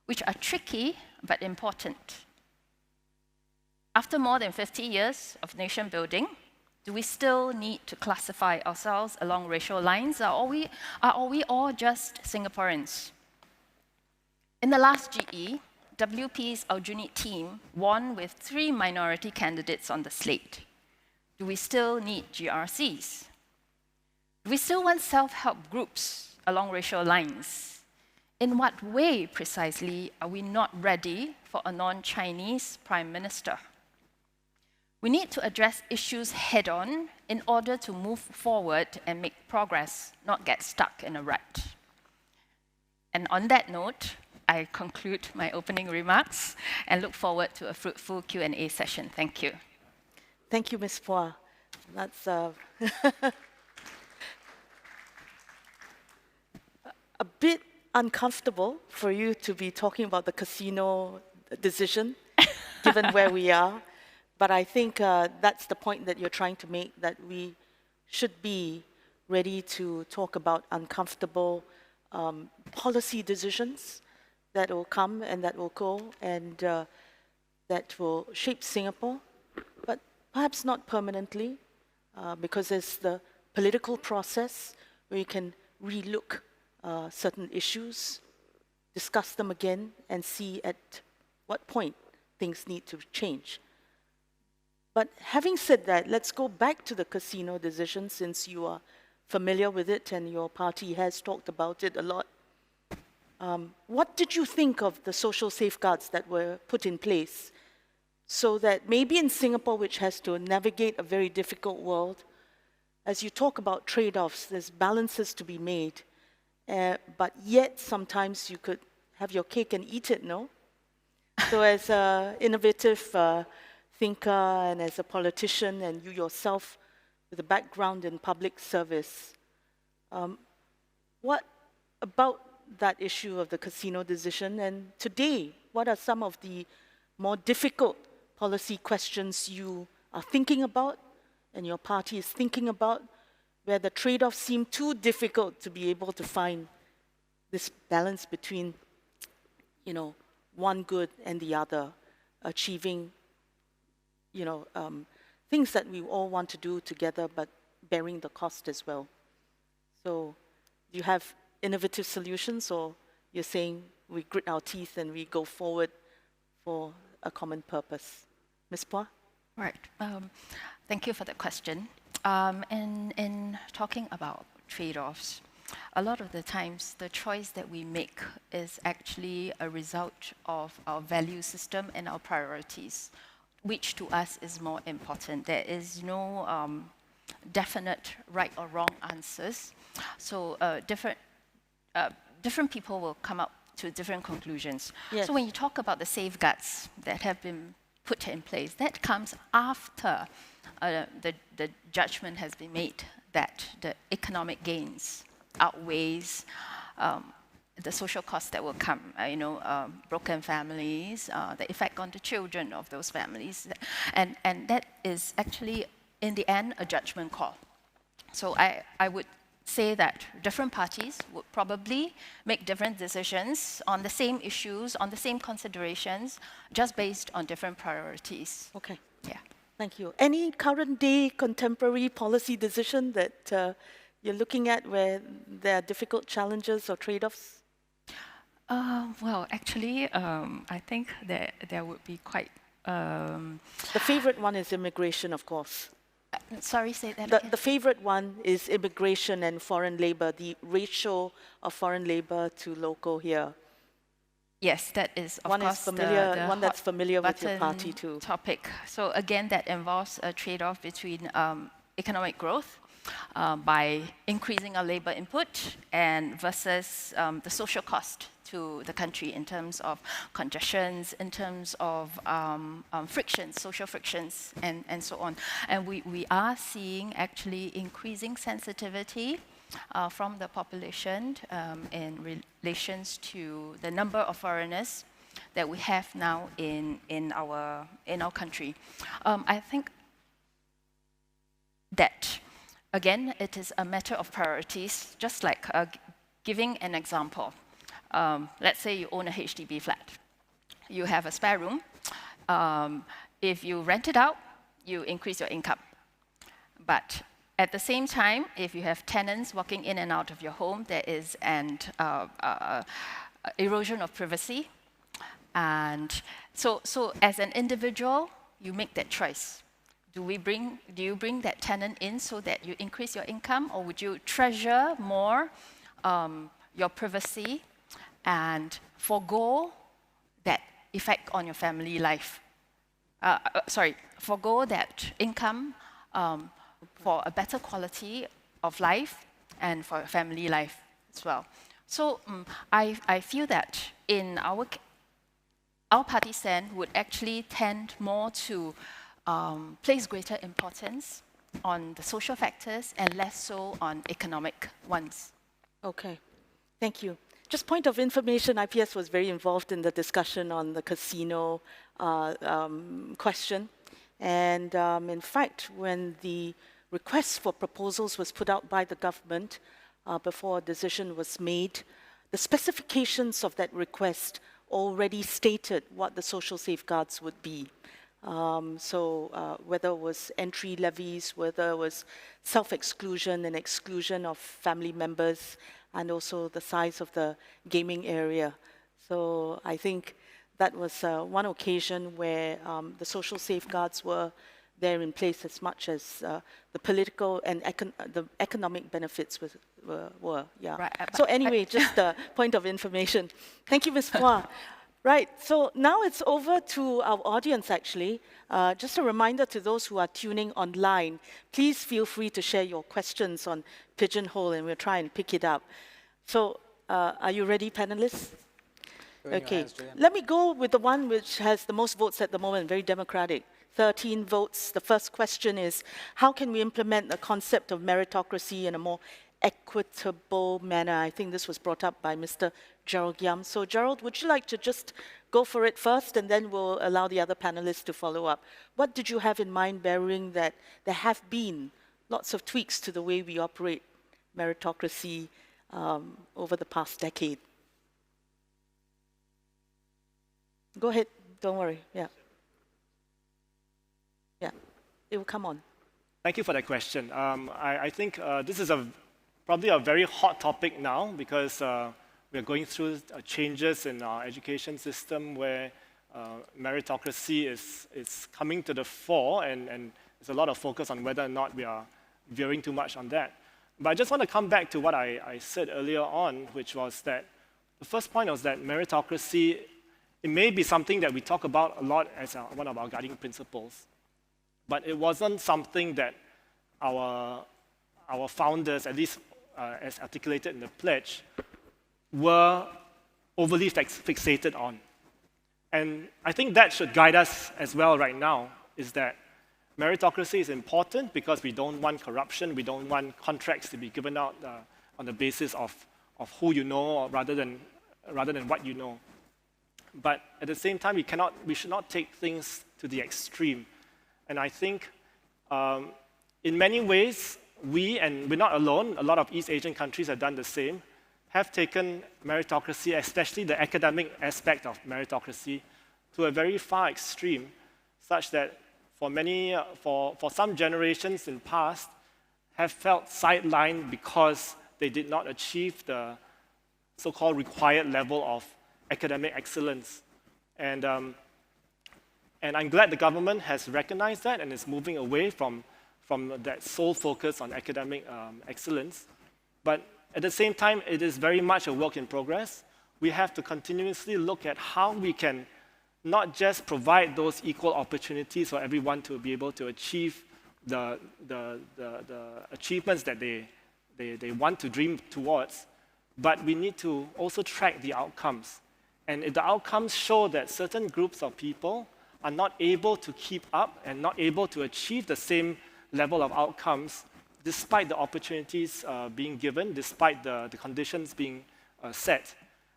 which are tricky but important. After more than 50 years of nation building, do we still need to classify ourselves along racial lines? Are we all just Singaporeans? In the last GE, WP's Aljunied team won with 3 minority candidates on the slate. Do we still need GRCs? Do we still want self-help groups along racial lines? In what way, precisely, are we not ready for a non-Chinese prime minister? We need to address issues head-on in order to move forward and make progress, not get stuck in a rut. And on that note, I conclude my opening remarks and look forward to a fruitful Q&A session. Thank you. Thank you, Ms. Poa. That's a bit uncomfortable for you to be talking about the casino decision, given where we are. But I think that's the point that you're trying to make, that we should be ready to talk about uncomfortable policy decisions that will come and that will go and that will shape Singapore, but perhaps not permanently, because there's the political process where you can relook certain issues, discuss them again, and see at what point things need to change. But having said that, let's go back to the casino decision, since you are familiar with it and your party has talked about it a lot. What did you think of the social safeguards that were put in place so that maybe in Singapore, which has to navigate a very difficult world, as you talk about trade-offs, there's balances to be made, but yet sometimes you could have your cake and eat it, no? So as an innovative thinker and as a politician, and you yourself with a background in public service, what about that issue of the casino decision? And today, what are some of the more difficult policy questions you are thinking about and your party is thinking about, where the trade-offs seem too difficult to be able to find this balance between, you know, one good and the other, achieving, you know, things that we all want to do together, but bearing the cost as well. So do you have innovative solutions, or you're saying we grit our teeth and we go forward for a common purpose? Ms. Poa? Right. Thank you for the question. In talking about trade-offs, a lot of the times the choice that we make is actually a result of our value system and our priorities, which to us is more important. There is no definite right or wrong answers. So different people will come up to different conclusions. Yes. So when you talk about the safeguards that have been put in place, that comes after the judgment has been made that the economic gains outweighs the social costs that will come, broken families, the effect on the children of those families. And that is actually, in the end, a judgment call. So I would say that different parties would probably make different decisions on the same issues, on the same considerations, just based on different priorities. Okay. Yeah. Thank you. Any current day contemporary policy decision that you're looking at where there are difficult challenges or trade-offs? Well, actually, I think that there would be quite... The favorite one is immigration, of course. Sorry, say that again. The favorite one is immigration and foreign labor, the ratio of foreign labor to local here. Yes, that is, of One course, is familiar, the one that's hot familiar with your button party too. topic. So again, that involves a trade-off between economic growth by increasing our labor input and versus the social cost to the country in terms of congestions, in terms of frictions, social frictions, and so on. And we are seeing actually increasing sensitivity from the population in relations to the number of foreigners that we have now in our country. I think that, again, it is a matter of priorities, just like giving an example. Let's say you own a HDB flat. You have a spare room. If you rent it out, you increase your income. But at the same time, if you have tenants walking in and out of your home, there is an erosion of privacy. And so as an individual, you make that choice. Do you bring that tenant in so that you increase your income, or would you treasure more your privacy and forego that effect on your family life? Forego that income for a better quality of life and for family life as well. So I feel that in our party stand would actually tend more to place greater importance on the social factors and less so on economic ones. Okay, thank you. Just point of information, IPS was very involved in the discussion on the casino question. And in fact, when the request for proposals was put out by the government before a decision was made, the specifications of that request already stated what the social safeguards would be. Whether it was entry levies, whether it was self-exclusion and exclusion of family members, and also the size of the gaming area. So I think that was one occasion where the social safeguards were there in place as much as the political and the economic benefits were. Yeah. Right, so anyway, just a point of information. Thank you, Ms. Poa. Right, so now it's over to our audience, actually. Just a reminder to those who are tuning online, please feel free to share your questions on Pigeonhole, and we'll try and pick it up. So, are you ready, panelists? Okay, let me go with the one which has the most votes at the moment, very democratic. 13 votes. The first question is, how can we implement the concept of meritocracy in a more equitable manner? I think this was brought up by Mr. Gerald Yam. So Gerald, would you like to just go for it first, and then we'll allow the other panelists to follow up? What did you have in mind, bearing that there have been lots of tweaks to the way we operate meritocracy over the past decade? Go ahead, don't worry, yeah. Yeah. it will come on? Thank you for that question. I think this is probably a very hot topic now because we're going through changes in our education system where meritocracy is coming to the fore, and there's a lot of focus on whether or not we are veering too much on that. But I just want to come back to what I said earlier on, which was that the first point was that meritocracy, it may be something that we talk about a lot as one of our guiding principles, but it wasn't something that our founders, at least as articulated in the pledge, were overly fixated on. And I think that should guide us as well right now, is that meritocracy is important because we don't want corruption, we don't want contracts to be given out on the basis of who you know rather than what you know. But at the same time, we should not take things to the extreme. And I think in many ways, and we're not alone, a lot of East Asian countries have done the same, have taken meritocracy, especially the academic aspect of meritocracy, to a very far extreme, such that for some generations in the past, have felt sidelined because they did not achieve the so-called required level of academic excellence. And I'm glad the government has recognized that and is moving away from that sole focus on academic excellence. But at the same time, it is very much a work in progress. We have to continuously look at how we can not just provide those equal opportunities for everyone to be able to achieve the achievements that they want to dream towards, but we need to also track the outcomes. And if the outcomes show that certain groups of people are not able to keep up and not able to achieve the same level of outcomes, despite the opportunities being given, despite the conditions being set,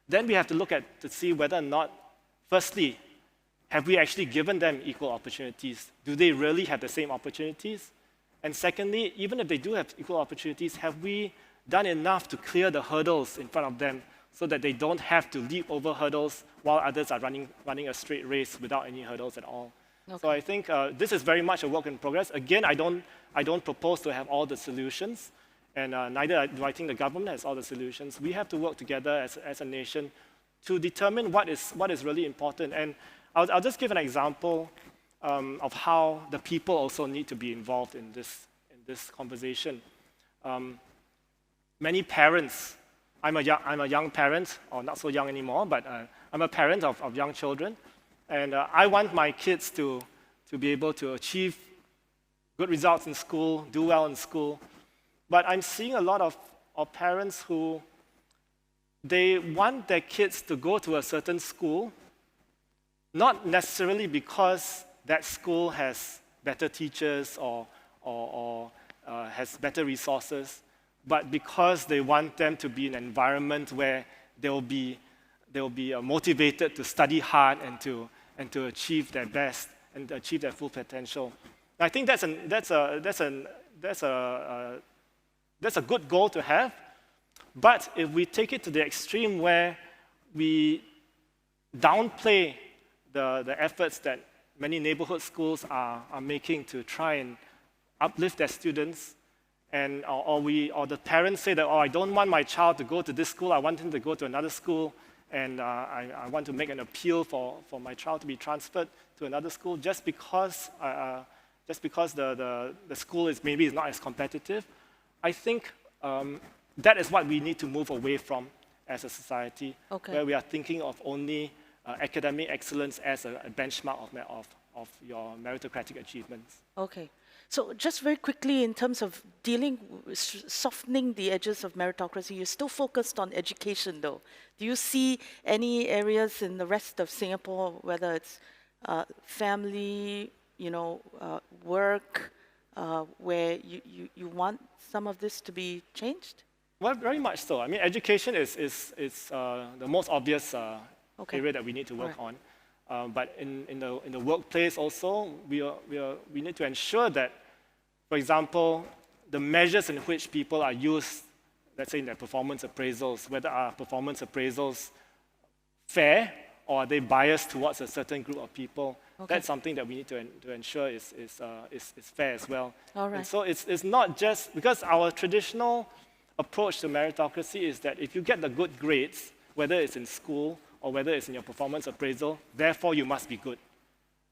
then we have to look to see whether or not, firstly, have we actually given them equal opportunities? Do they really have the same opportunities? And secondly, even if they do have equal opportunities, have we done enough to clear the hurdles in front of them so that they don't have to leap over hurdles while others are running a straight race without any hurdles at all? Okay. So I think this is very much a work in progress. Again, I don't propose to have all the solutions, and neither do I think the government has all the solutions. We have to work together as a nation to determine what is really important. And I'll just give an example of how the people also need to be involved in this conversation. Many parents, I'm a young parent, or not so young anymore, but I'm a parent of young children, and I want my kids to be able to achieve good results in school, do well in school. But I'm seeing a lot of parents who, they want their kids to go to a certain school, not necessarily because that school has better teachers or has better resources, but because they want them to be in an environment where they'll be motivated to study hard and to achieve their best and to achieve their full potential. I think that's a good goal to have, but if we take it to the extreme where we downplay the efforts that many neighborhood schools are making to try and uplift their students, and or the parents say that, oh, I don't want my child to go to this school, I want him to go to another school, and I want to make an appeal for my child to be transferred to another school just because the school is not as competitive. I think that is what we need to move away from as a society, okay, where we are thinking of only academic excellence as a benchmark of your meritocratic achievements. Okay. So just very quickly, in terms of softening the edges of meritocracy, you're still focused on education, though. Do you see any areas in the rest of Singapore, whether it's family, work, where you want some of this to be changed? Well, very much so. I mean, education is the most obvious area that we need to work on. But in the workplace also, we need to ensure that, for example, the measures in which people are used, let's say in their performance appraisals, whether are performance appraisals fair or are they biased towards a certain group of people, That's something that we need to ensure is fair as well. All right. And so it's not just, because our traditional approach to meritocracy is that if you get the good grades, whether it's in school or whether it's in your performance appraisal, therefore you must be good.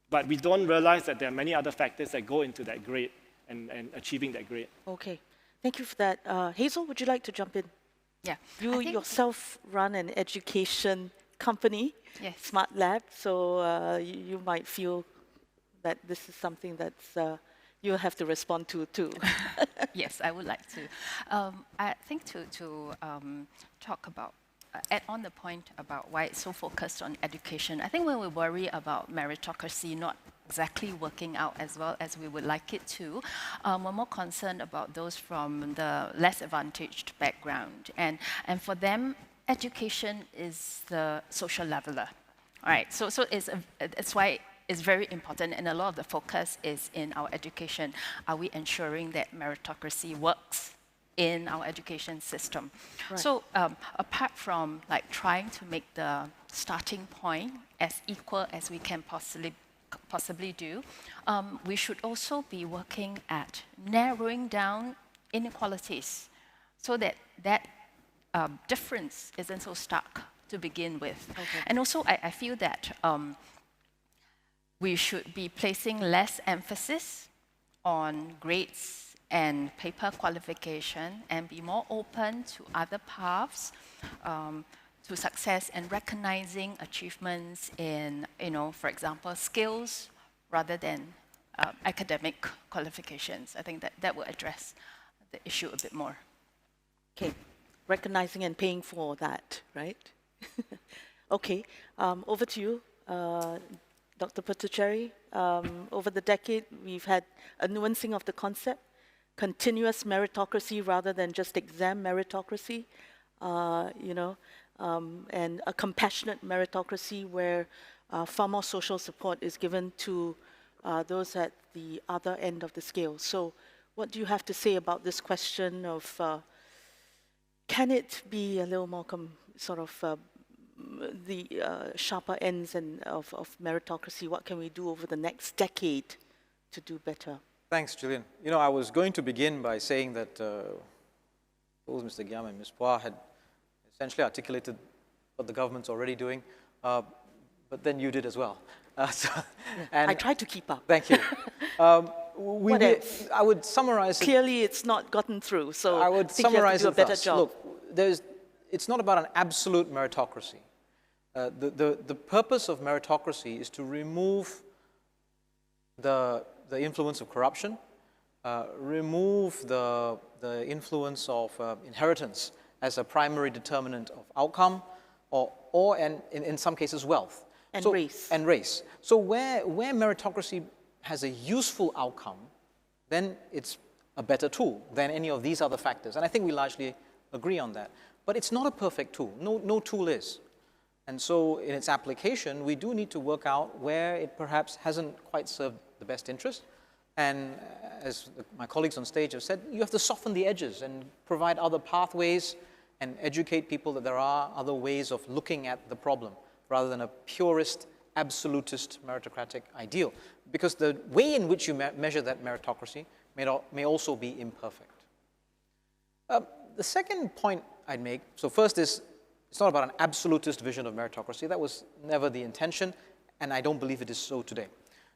But we don't realize that there are many other factors that go into that grade and achieving that grade. Okay. Thank you for that. Hazel, would you like to jump in? Yeah. You I think- yourself run an education company, Yes. Smart Lab, so you might feel that this is something that's you'll have to respond to too. Yes, I would like to. I think to talk about, add on the point about why it's so focused on education. I think when we worry about meritocracy not exactly working out as well as we would like it to, we're more concerned about those from the less advantaged background. And for them, education is the social leveler. All right, so it's why it's very important, and a lot of the focus is in our education. Are we ensuring that meritocracy works in our education system? Right. So apart from like trying to make the starting point as equal as we can possibly do, we should also be working at narrowing down inequalities so that difference isn't so stark to begin with. Okay. And also I feel that we should be placing less emphasis on grades and paper qualification and be more open to other paths to success and recognizing achievements in, for example, skills rather than academic qualifications. I think that will address the issue a bit more. Okay, recognizing and paying for that, right? Okay, over to you, Dr. Putучари. Over the decade, we've had a nuancing of the concept, continuous meritocracy rather than just exam meritocracy, and a compassionate meritocracy where far more social support is given to those at the other end of the scale. So what do you have to say about this question of can it be a little more the sharper ends of meritocracy? What can we do over the next decade to do better? Thanks, Jillian. I was going to begin by saying that both Mr. Giam and Ms. Poa had essentially articulated what the government's already doing, but then you did as well. I tried to keep up. Thank you. What else? I would summarize it. Clearly, it's not gotten through, so I would think you have to summarize do a it better thus. job. Look, it's not about an absolute meritocracy. The purpose of meritocracy is to remove the influence of corruption, remove the influence of inheritance as a primary determinant of outcome, or in some cases, wealth. And race. And race. So where meritocracy has a useful outcome, then it's a better tool than any of these other factors. And I think we largely agree on that. But it's not a perfect tool. No tool is. And so in its application, we do need to work out where it perhaps hasn't quite served the best interest. And as my colleagues on stage have said, you have to soften the edges and provide other pathways and educate people that there are other ways of looking at the problem rather than a purist, absolutist, meritocratic ideal. Because the way in which you measure that meritocracy may also be imperfect. The second point I'd make, so first is, it's not about an absolutist vision of meritocracy. That was never the intention, and I don't believe it is so today.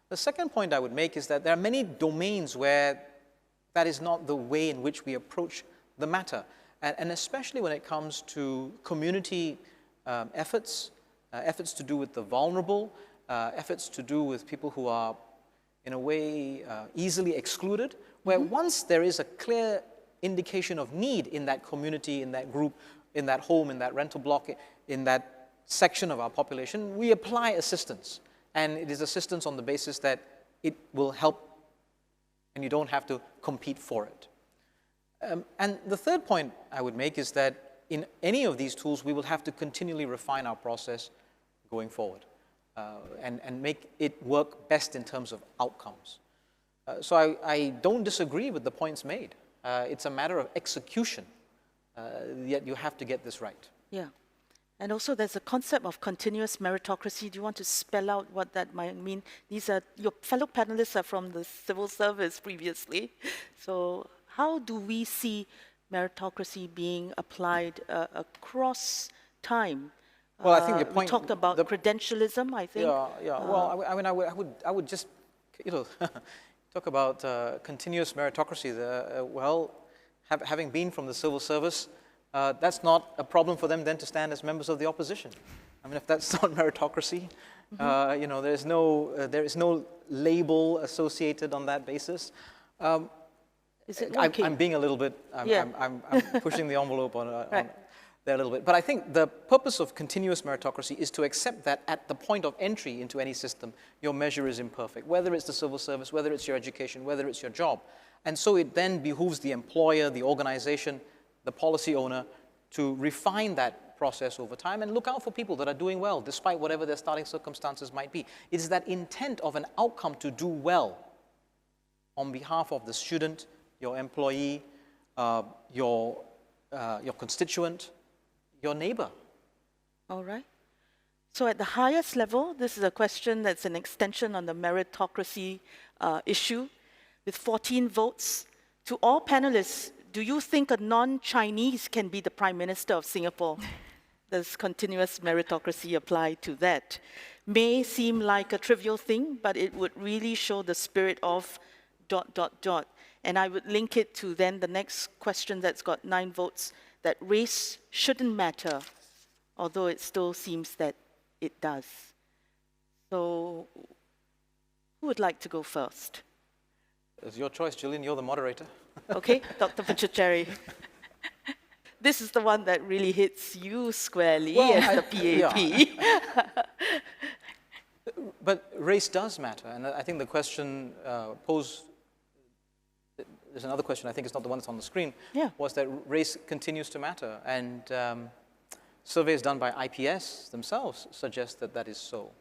The second point I would make is that there are many domains where that is not the way in which we approach the matter, and especially when it comes to community efforts, efforts to do with the vulnerable, efforts to do with people who are, in a way, easily excluded, where once there is a clear indication of need in that community, in that group, in that home, in that rental block, in that section of our population, we apply assistance. And it is assistance on the basis that it will help and you don't have to compete for it. And the third point I would make is that in any of these tools, we will have to continually refine our process going forward and make it work best in terms of outcomes. So I don't disagree with the points made. It's a matter of execution, yet you have to get this right. Yeah. And also there's a concept of continuous meritocracy. Do you want to spell out what that might mean? These are, your fellow panelists are from the civil service previously. So how do we see meritocracy being applied across time? Well, I think the point... We talked about credentialism, I think. Yeah. Well, I mean, I would just, talk about continuous meritocracy. Having been from the civil service, that's not a problem for them then to stand as members of the opposition. I mean, if that's not meritocracy, there is no label associated on that basis. Is it working? I'm being a little bit, I'm pushing the envelope on Right. there a little bit. But I think the purpose of continuous meritocracy is to accept that at the point of entry into any system, your measure is imperfect, whether it's the civil service, whether it's your education, whether it's your job. And so it then behooves the employer, the organization, the policy owner to refine that process over time and look out for people that are doing well, despite whatever their starting circumstances might be. It is that intent of an outcome to do well on behalf of the student, your employee, your constituent, your neighbor. All right. So at the highest level, this is a question that's an extension on the meritocracy issue. With 14 votes, to all panelists, do you think a non-Chinese can be the Prime Minister of Singapore? Does continuous meritocracy apply to that? May seem like a trivial thing, but it would really show the spirit of ... And I would link it to then the next question that's got 9 votes, that race shouldn't matter, although it still seems that it does. So who would like to go first? It's your choice, Jillian. You're the moderator. Okay, Dr. Putучари. This is the one that really hits you squarely as the PAP. Yeah. But race does matter, and I think the question posed, there's another question, I think it's not the one that's on the screen, was that race continues to matter. And surveys done by IPS themselves suggest that that is so.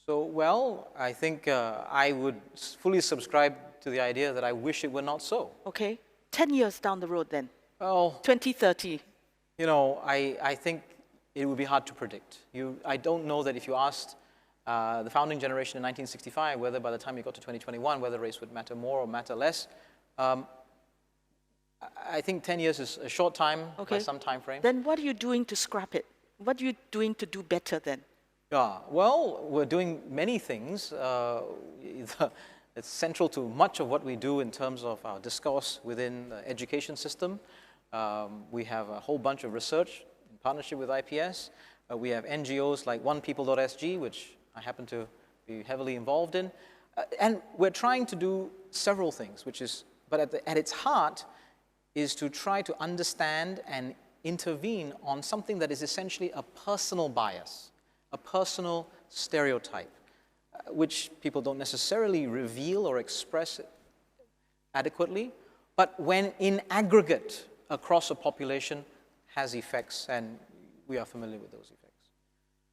So, well, I think I would fully subscribe to the idea that I wish it were not so. Okay, 10 years down the road then, Well, 2030. I think it would be hard to predict. I don't know that if you asked the founding generation in 1965 whether by the time you got to 2021 whether race would matter more or matter less. I think 10 years is a short time by some time frame. Then what are you doing to scrap it? What are you doing to do better then? Yeah, well, we're doing many things. It's central to much of what we do in terms of our discourse within the education system. We have a whole bunch of research in partnership with IPS. We have NGOs like onepeople.sg, which I happen to be heavily involved in. And we're trying to do several things, but at its heart is to try to understand and intervene on something that is essentially a personal bias, a personal stereotype, which people don't necessarily reveal or express adequately, but when in aggregate across a population has effects, and we are familiar with those effects.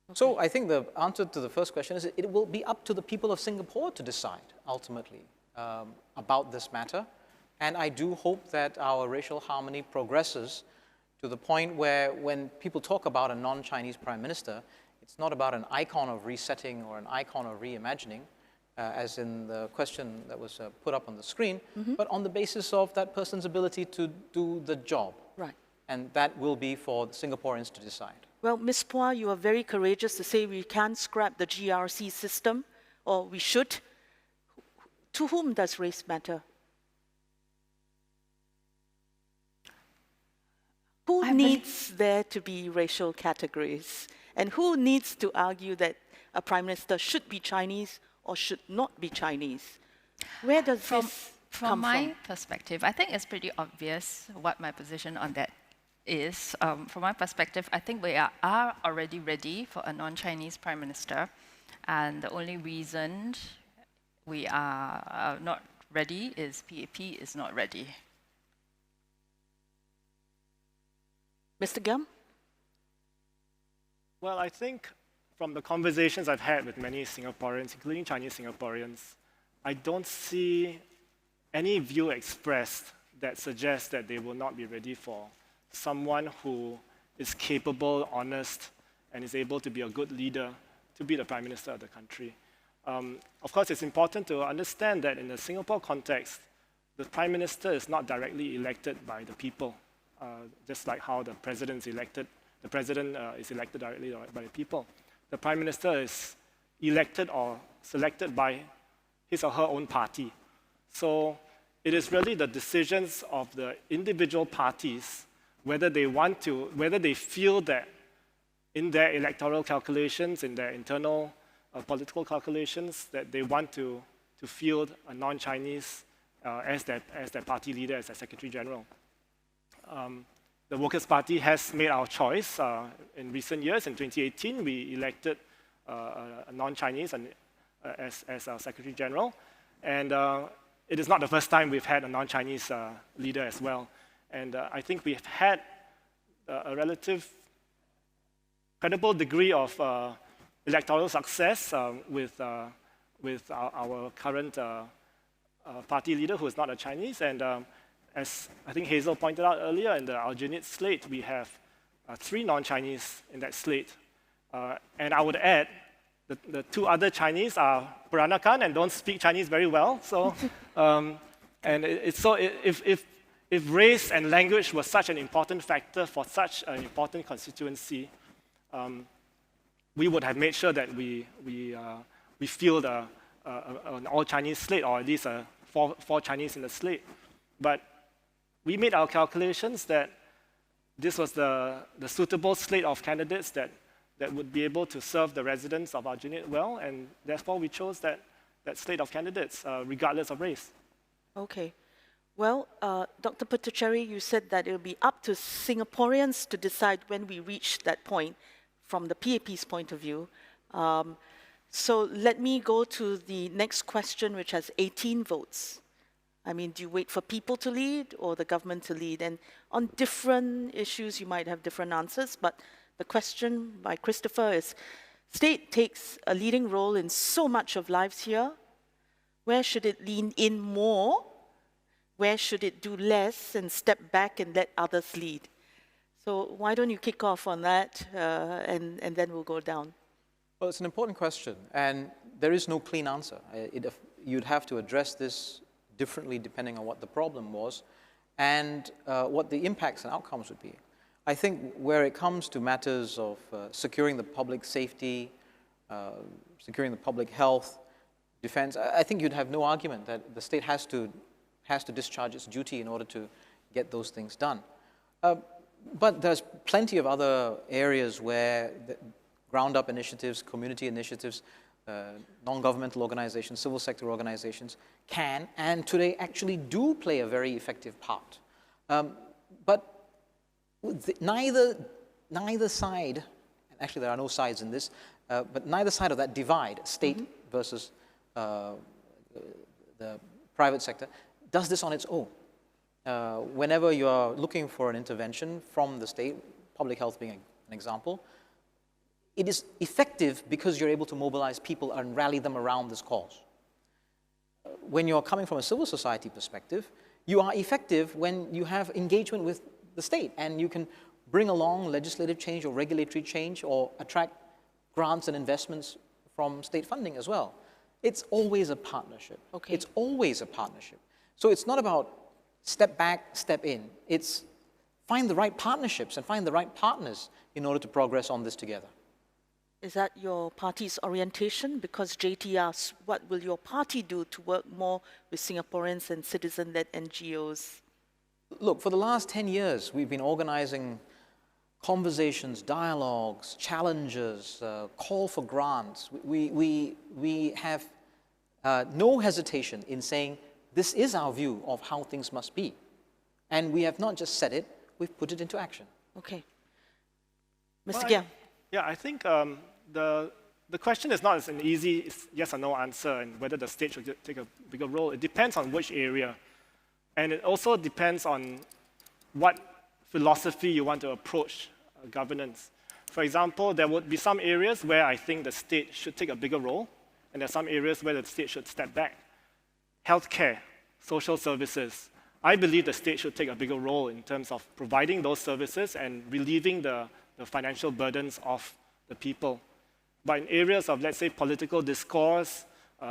Okay. So I think the answer to the first question is it will be up to the people of Singapore to decide ultimately about this matter. And I do hope that our racial harmony progresses to the point where when people talk about a non-Chinese prime minister, it's not about an icon of resetting or an icon of reimagining, as in the question that was put up on the screen, but on the basis of that person's ability to do the job. Right. And that will be for the Singaporeans to decide. Well, Ms. Poa, you are very courageous to say we can't scrap the GRC system, or we should. To whom does race matter? Who needs there to be racial categories? And who needs to argue that a prime minister should be Chinese or should not be Chinese? Where does this come from? From my perspective, I think it's pretty obvious what my position on that is. From my perspective, I think we are already ready for a non-Chinese prime minister. And the only reason we are not ready is PAP is not ready. Mr. Giam? Well, I think from the conversations I've had with many Singaporeans, including Chinese Singaporeans, I don't see any view expressed that suggests that they will not be ready for someone who is capable, honest, and is able to be a good leader to be the Prime Minister of the country. Of course, it's important to understand that in the Singapore context, the Prime Minister is not directly elected by the people, just like how the President is elected. The President is elected directly by the people. The Prime Minister is elected or selected by his or her own party. So it is really the decisions of the individual parties whether they feel that in their electoral calculations, in their internal political calculations, that they want to field a non-Chinese as their party leader, as their Secretary General. The Workers' Party has made our choice. In recent years, in 2018, we elected a non-Chinese as our Secretary General. And it is not the first time we've had a non-Chinese leader as well. And I think we've had a relative credible degree of electoral success with our current party leader, who is not a Chinese. And as I think Hazel pointed out earlier, in the Aljunied slate, we have 3 non-Chinese in that slate. And I would add, the 2 other Chinese are Peranakan and don't speak Chinese very well. So, if race and language was such an important factor for such an important constituency, we would have made sure that we field an all-Chinese slate, or at least 4 Chinese in the slate. But we made our calculations that this was the suitable slate of candidates that would be able to serve the residents of Aljunied well, and therefore we chose that slate of candidates, regardless of race. Okay. Well, Dr. Putучари, you said that it will be up to Singaporeans to decide when we reach that point from the PAP's point of view. So let me go to the next question, which has 18 votes. I mean, do you wait for people to lead or the government to lead? And on different issues, you might have different answers, but the question by Christopher is, state takes a leading role in so much of lives here. Where should it lean in more? Where should it do less and step back and let others lead? So why don't you kick off on that, and then we'll go down. Well, it's an important question, and there is no clean answer. You'd have to address this differently depending on what the problem was and what the impacts and outcomes would be. I think where it comes to matters of securing the public safety, securing the public health, defense, I think you'd have no argument that the state has to discharge its duty in order to get those things done. But there's plenty of other areas where ground-up initiatives, community initiatives, non-governmental organizations, civil sector organizations can and today actually do play a very effective part. But neither side, and actually there are no sides in this, but neither side of that divide, state versus the private sector, does this on its own. Whenever you are looking for an intervention from the state, public health being an example, it is effective because you're able to mobilize people and rally them around this cause. When you're coming from a civil society perspective, you are effective when you have engagement with the state and you can bring along legislative change or regulatory change or attract grants and investments from state funding as well. It's always a partnership. Okay. It's always a partnership. So it's not about step back, step in. It's find the right partnerships and find the right partners in order to progress on this together. Is that your party's orientation? Because JT asks, what will your party do to work more with Singaporeans and citizen-led NGOs? Look, for the last 10 years, we've been organizing conversations, dialogues, challenges, call for grants. We have no hesitation in saying this is our view of how things must be. And we have not just said it, we've put it into action. Okay. Mr. Giang. Yeah, I think the question is not an easy yes or no answer and whether the state should take a bigger role. It depends on which area. And it also depends on what philosophy you want to approach governance. For example, there would be some areas where I think the state should take a bigger role, and there are some areas where the state should step back. Healthcare, social services. I believe the state should take a bigger role in terms of providing those services and relieving the financial burdens of the people. But in areas of, let's say, political discourse,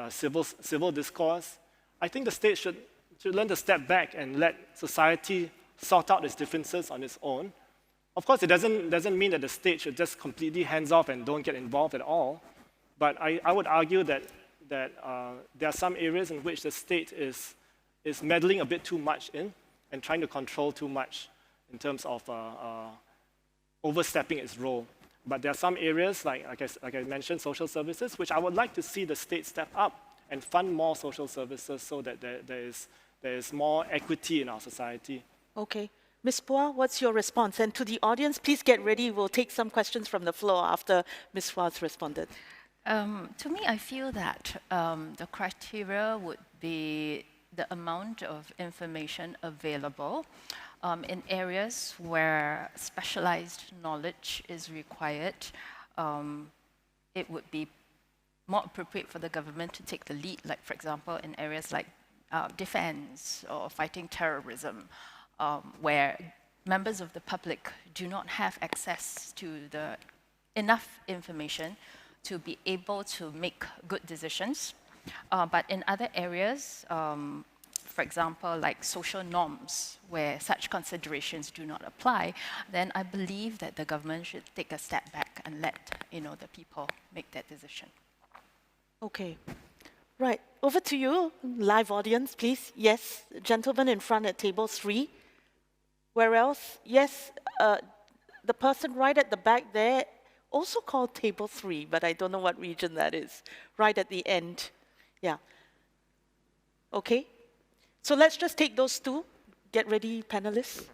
civil discourse, I think the state should learn to step back and let society sort out its differences on its own. Of course, it doesn't mean that the state should just completely hands off and don't get involved at all. But I would argue that there are some areas in which the state is meddling a bit too much in and trying to control too much in terms of overstepping its role. But there are some areas, like I mentioned, social services, which I would like to see the state step up and fund more social services so that there is more equity in our society. Okay. Ms. Poa, what's your response? And to the audience, please get ready. We'll take some questions from the floor after Ms. Poa's responded. To me, I feel that the criteria would be the amount of information available in areas where specialized knowledge is required. It would be more appropriate for the government to take the lead, like, for example, in areas like defense or fighting terrorism, where members of the public do not have access to enough information to be able to make good decisions. But in other areas, for example, like social norms, where such considerations do not apply, then I believe that the government should take a step back and let the people make that decision. Okay. Right. Over to you, live audience, please. Yes, gentleman in front at table 3. Where else? Yes, the person right at the back there, also called table 3, but I don't know what region that is, right at the end. Yeah. Okay. So let's just take those two. Get ready, panelists.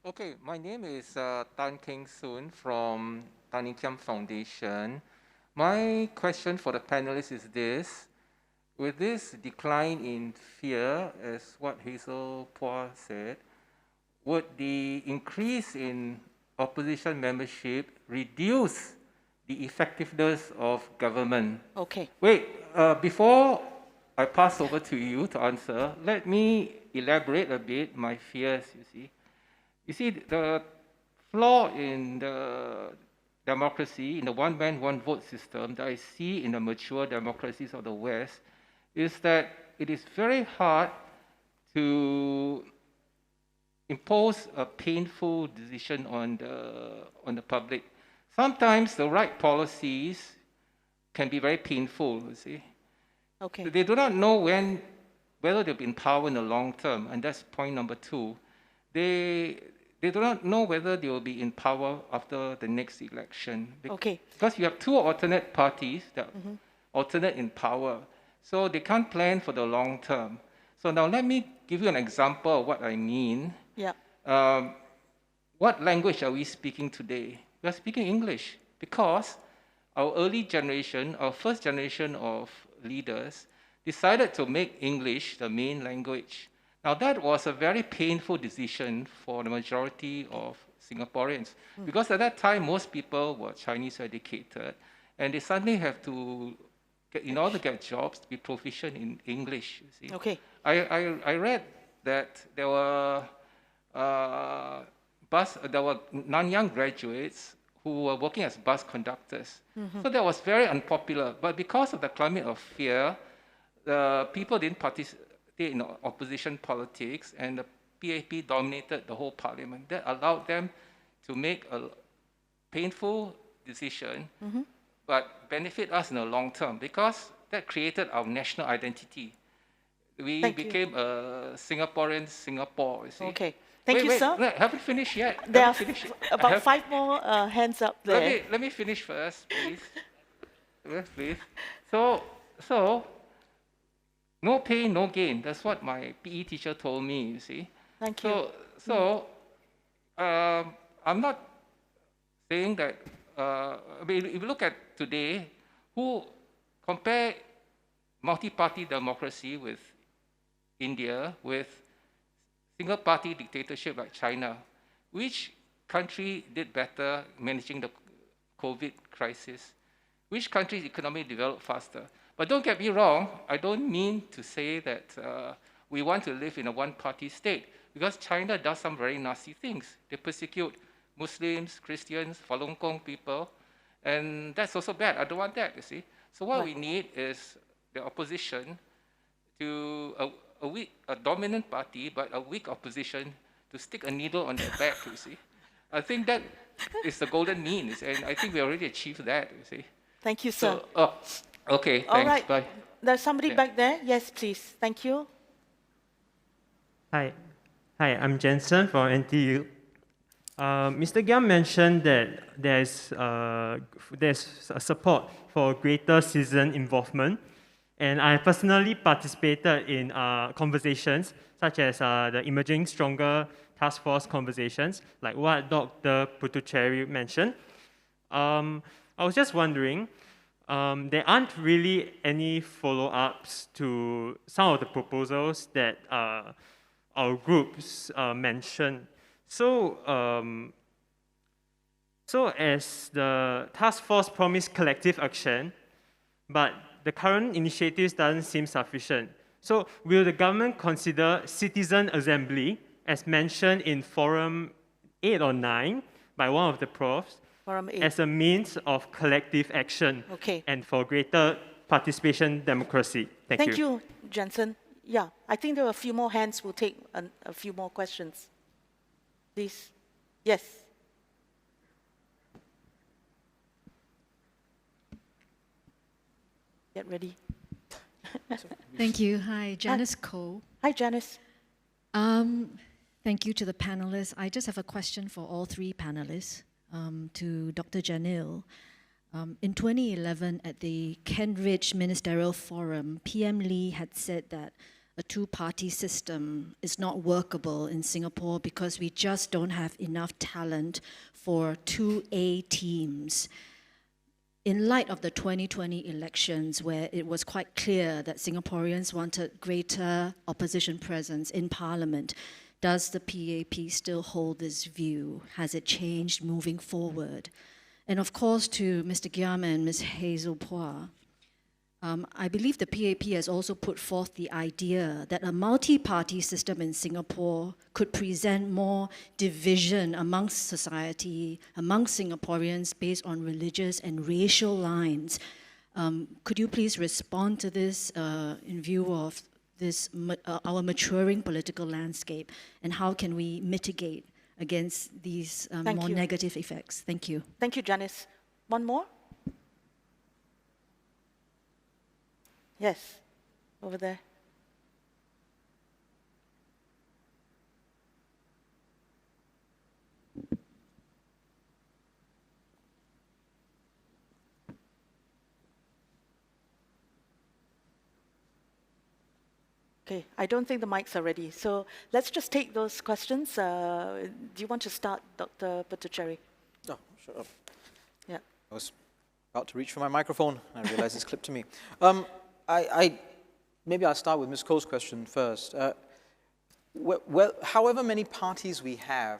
Okay, my name is Tan Keng Soon from Tan Eng Kiam Foundation. My question for the panelists is this. With this decline in fear, as what Heyzell Poa said, would the increase in opposition membership reduce the effectiveness of government? Okay. Wait, before I pass over to you to answer, let me elaborate a bit my fears, you see. You see, the flaw in the democracy, in the one-man, one-vote system that I see in the mature democracies of the West is that it is very hard to impose a painful decision on the public. Sometimes the right policies can be very painful, you see. Okay. They do not know whether they'll be in power in the long term, and that's point number 2. They do not know whether they will be in power after the next election. Okay. Because you have 2 alternate parties that alternate in power, so they can't plan for the long term. So now let me give you an example of what I mean. Yeah. What language are we speaking today? We are speaking English because our early generation, our first generation of leaders, decided to make English the main language. Now that was a very painful decision for the majority of Singaporeans because at that time most people were Chinese educated and they suddenly have to, in order to get jobs, to be proficient in English, you see. Okay. I read that there were Nanyang graduates who were working as bus conductors. So that was very unpopular. But because of the climate of fear, people didn't participate in opposition politics, and the PAP dominated the whole parliament. That allowed them to make a painful decision, but benefit us in the long term because that created our national identity. We became a Singaporean Singapore, you see. Okay. Thank you, sir. I haven't finished yet. There are about 5 more hands up there. Let me finish first, please. Please. So, no pain, no gain. That's what my PE teacher told me, you see. Thank you. So, I'm not saying that, if you look at today, who compare multi-party democracy with India, with single-party dictatorship like China, which country did better managing the COVID crisis? Which country's economy developed faster? But don't get me wrong, I don't mean to say that we want to live in a one-party state, because China does some very nasty things. They persecute Muslims, Christians, Falun Gong people, And that's also bad. I don't want that, you see. So what we need is the opposition to a dominant party, but a weak opposition to stick a needle on their back, you see. I think that is the golden mean, and I think we already achieved that, you see. Thank you, sir. So, okay, thanks, All right. bye. There's somebody Yeah. back there. Yes, please. Thank you. Hi, I'm Jensen from NTU. Mr. Giam mentioned that there's a support for greater citizen involvement, and I personally participated in conversations such as the Emerging Stronger Task Force conversations, like what Dr. Putучари mentioned. I was just wondering, there aren't really any follow-ups to some of the proposals that our groups mentioned. So as the task force promised collective action, but the current initiatives doesn't seem sufficient. So will the government consider citizen assembly, as mentioned in Forum 8 or 9 by one of the profs, Forum 8. as a means of collective action Okay. and for greater participation democracy? Thank you, Jensen. Yeah, I think there are a few more hands. We'll take a few more questions. Please. Yes. Get ready. Thank you. Hi, Janice Koh. Hi, Janice. Thank you to the panelists. I just have a question for all three panelists. To Dr. Janil. In 2011, at the Kent Ministerial Forum, PM Lee had said that a two-party system is not workable in Singapore because we just don't have enough talent for two A teams. In light of the 2020 elections, where it was quite clear that Singaporeans wanted greater opposition presence in Parliament, does the PAP still hold this view? Has it changed moving forward? And of course, to Mr. Giam and Ms. Heyzel Poa, I believe the PAP has also put forth the idea that a multi-party system in Singapore could present more division amongst society, amongst Singaporeans based on religious and racial lines. Could you please respond to this in view of this, our maturing political landscape, and how can we mitigate against these more negative effects? Thank you. Thank you, Janice. One more? Yes, over there. Okay, I don't think the mics are ready. So let's just take those questions. Do you want to start, Dr. Putучари? Oh, sure. Yeah. I was about to reach for my microphone. I realize it's clipped to me. Maybe I'll start with Ms. Koh's question first. Well, however many parties we have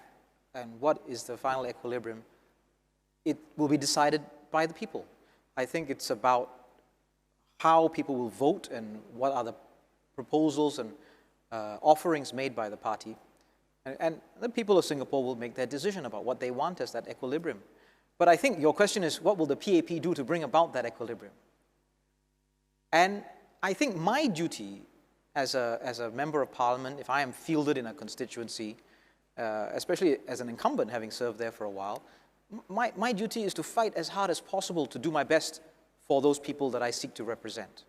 and what is the final equilibrium, it will be decided by the people. I think it's about how people will vote and what are the proposals and offerings made by the party. And the people of Singapore will make their decision about what they want as that equilibrium. But I think your question is, what will the PAP do to bring about that equilibrium? And I think my duty as a member of parliament, if I am fielded in a constituency, especially as an incumbent having served there for a while, my duty is to fight as hard as possible to do my best for those people that I seek to represent.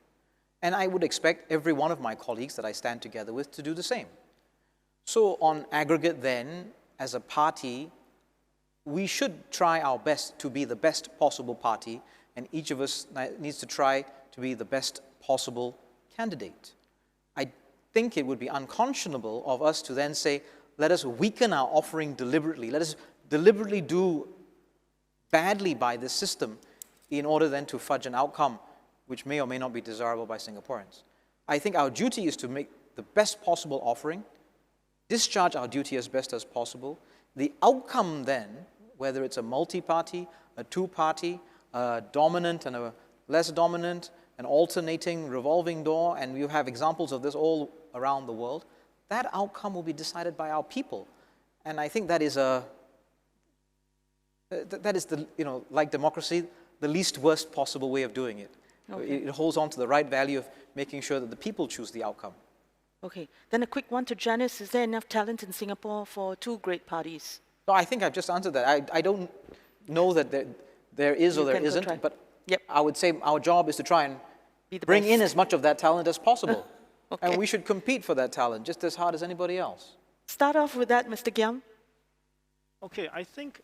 And I would expect every one of my colleagues that I stand together with to do the same. So on aggregate then, as a party, we should try our best to be the best possible party, and each of us needs to try to be the best possible candidate. I think it would be unconscionable of us to then say, let us weaken our offering deliberately. Let us deliberately do badly by this system in order then to fudge an outcome which may or may not be desirable by Singaporeans. I think our duty is to make the best possible offering, discharge our duty as best as possible. The outcome then, whether it's a multi-party, a two-party, a dominant and a less dominant, an alternating revolving door, and you have examples of this all around the world, that outcome will be decided by our people. And I think that is like democracy, the least worst possible way of doing it. Okay. It holds on to the right value of making sure that the people choose the outcome. Okay. Then a quick one to Janice. Is there enough talent in Singapore for two great parties? No, I think I've just answered that. I don't know that there is or You there can go isn't, try. but Yep. I would say our job is to try and Be the bring in best. as much of that talent as possible. Okay. And we should compete for that talent just as hard as anybody else. Start off with that, Mr. Giam. Okay, I think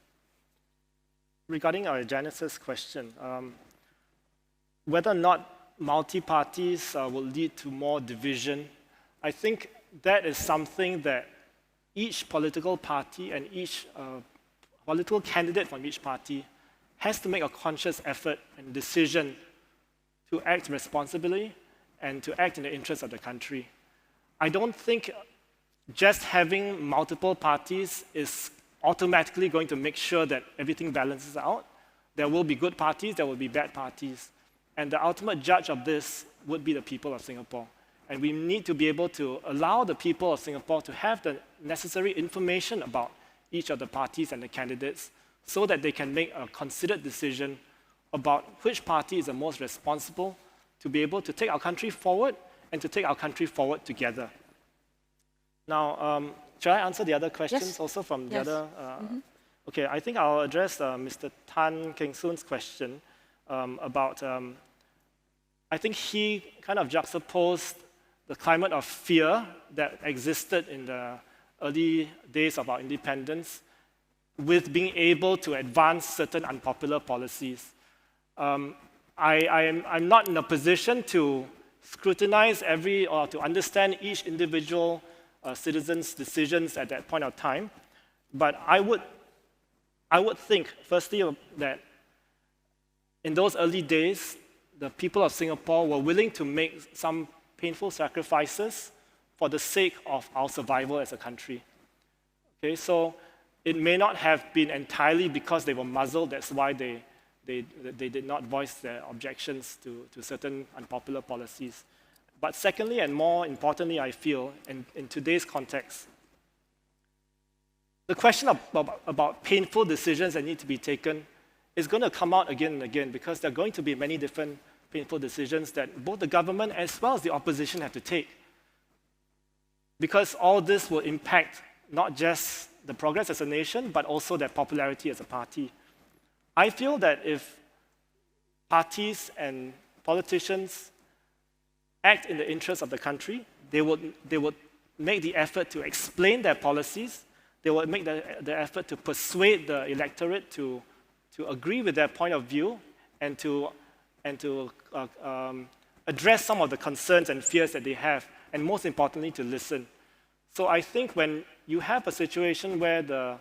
regarding our Janice's question, whether or not multi-parties will lead to more division, I think that is something that each political party and each political candidate from each party has to make a conscious effort and decision to act responsibly and to act in the interest of the country. I don't think just having multiple parties is automatically going to make sure that everything balances out. There will be good parties, there will be bad parties. And the ultimate judge of this would be the people of Singapore. And we need to be able to allow the people of Singapore to have the necessary information about each of the parties and the candidates so that they can make a considered decision about which party is the most responsible to be able to take our country forward and to take our country forward together. Now, shall I answer the other questions Yes. also from the Yes. other? Okay, I think I'll address Mr. Tan Keng Soon's question about, I think he kind of juxtaposed the climate of fear that existed in the early days of our independence with being able to advance certain unpopular policies. I'm not in a position to scrutinize or to understand each individual citizen's decisions at that point of time, but I would think, firstly, that in those early days, the people of Singapore were willing to make some painful sacrifices for the sake of our survival as a country. Okay, so it may not have been entirely because they were muzzled, that's why they did not voice their objections to certain unpopular policies. But secondly, and more importantly, I feel, in today's context, the question about painful decisions that need to be taken is going to come out again and again because there are going to be many different painful decisions that both the government as well as the opposition have to take. Because all this will impact not just the progress as a nation, but also their popularity as a party. I feel that if parties and politicians act in the interest of the country, they would make the effort to explain their policies, they would make the effort to persuade the electorate to agree with their point of view and to address some of the concerns and fears that they have, and most importantly, to listen. So I think when you have a situation where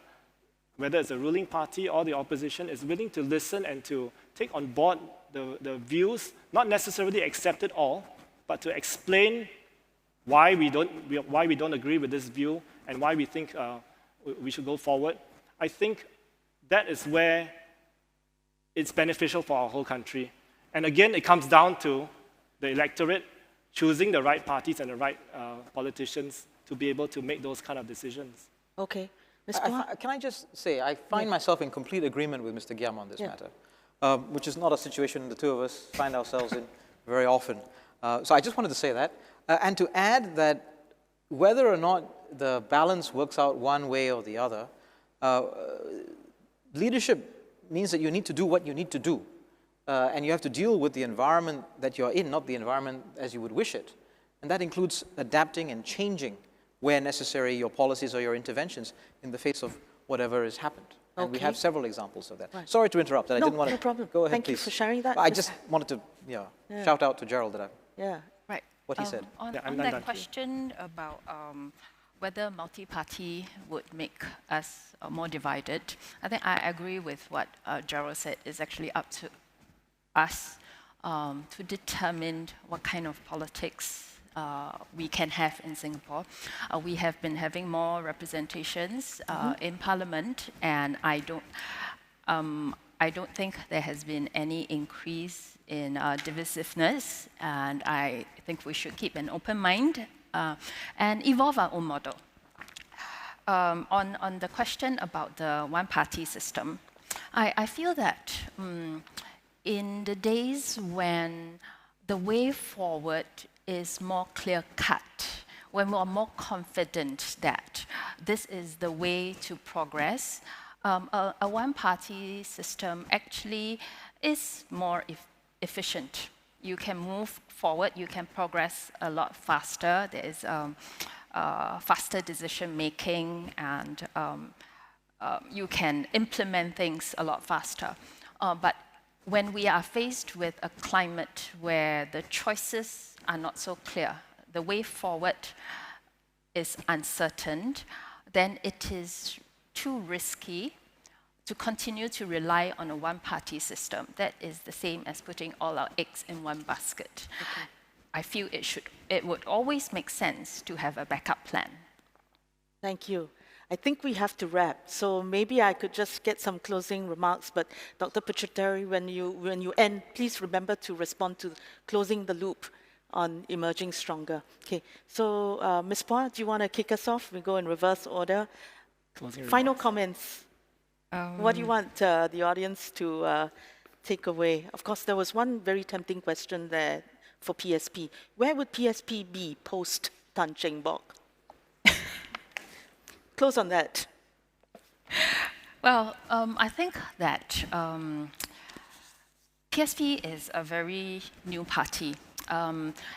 whether it's a ruling party or the opposition is willing to listen and to take on board the views, not necessarily accept it all, but to explain why we don't agree with this view and why we think we should go forward, I think that is where it's beneficial for our whole country. And again, it comes down to the electorate choosing the right parties and the right politicians to be able to make those kind of decisions. Okay. Ms. Poa? Can I just say, I find myself in complete agreement with Mr. Giam on this matter, which is not a situation the two of us find ourselves in very often. So I just wanted to say that. And to add that whether or not the balance works out one way or the other, leadership means that you need to do what you need to do. And you have to deal with the environment that you're in, not the environment as you would wish it. And that includes adapting and changing where necessary your policies or your interventions in the face of whatever has happened. And we have several examples of that. Right. Sorry to interrupt. I didn't want to. No problem. Go ahead, Thank please. you for sharing that. I just wanted to shout out to Gerald that Right. what he said. On I'm that done. question about whether multi-party would make us more divided, I think I agree with what Gerald said. It's actually up to us to determine what kind of politics we can have in Singapore. We have been having more representations in Parliament, and I don't think there has been any increase in divisiveness, and I think we should keep an open mind and evolve our own model. On the question about the one-party system, I feel that in the days when the way forward is more clear-cut, when we are more confident that this is the way to progress, a one-party system actually is more efficient. You can move forward, you can progress a lot faster. There is faster decision-making, and you can implement things a lot faster. But when we are faced with a climate where the choices are not so clear, the way forward is uncertain, then it is too risky to continue to rely on a one-party system. That is the same as putting all our eggs in one basket. Okay. I feel it would always make sense to have a backup plan. Thank you. I think we have to wrap, so maybe I could just get some closing remarks. But Dr. Putучари, when you end, please remember to respond to closing the loop on emerging stronger. Okay. So, Ms. Poa, do you want to kick us off? We go in reverse order. Final comments. What do you want the audience to take away? Of course, there was one very tempting question there for PSP. Where would PSP be post Tan Cheng Bock? Close on that. Well, I think that PSP is a very new party.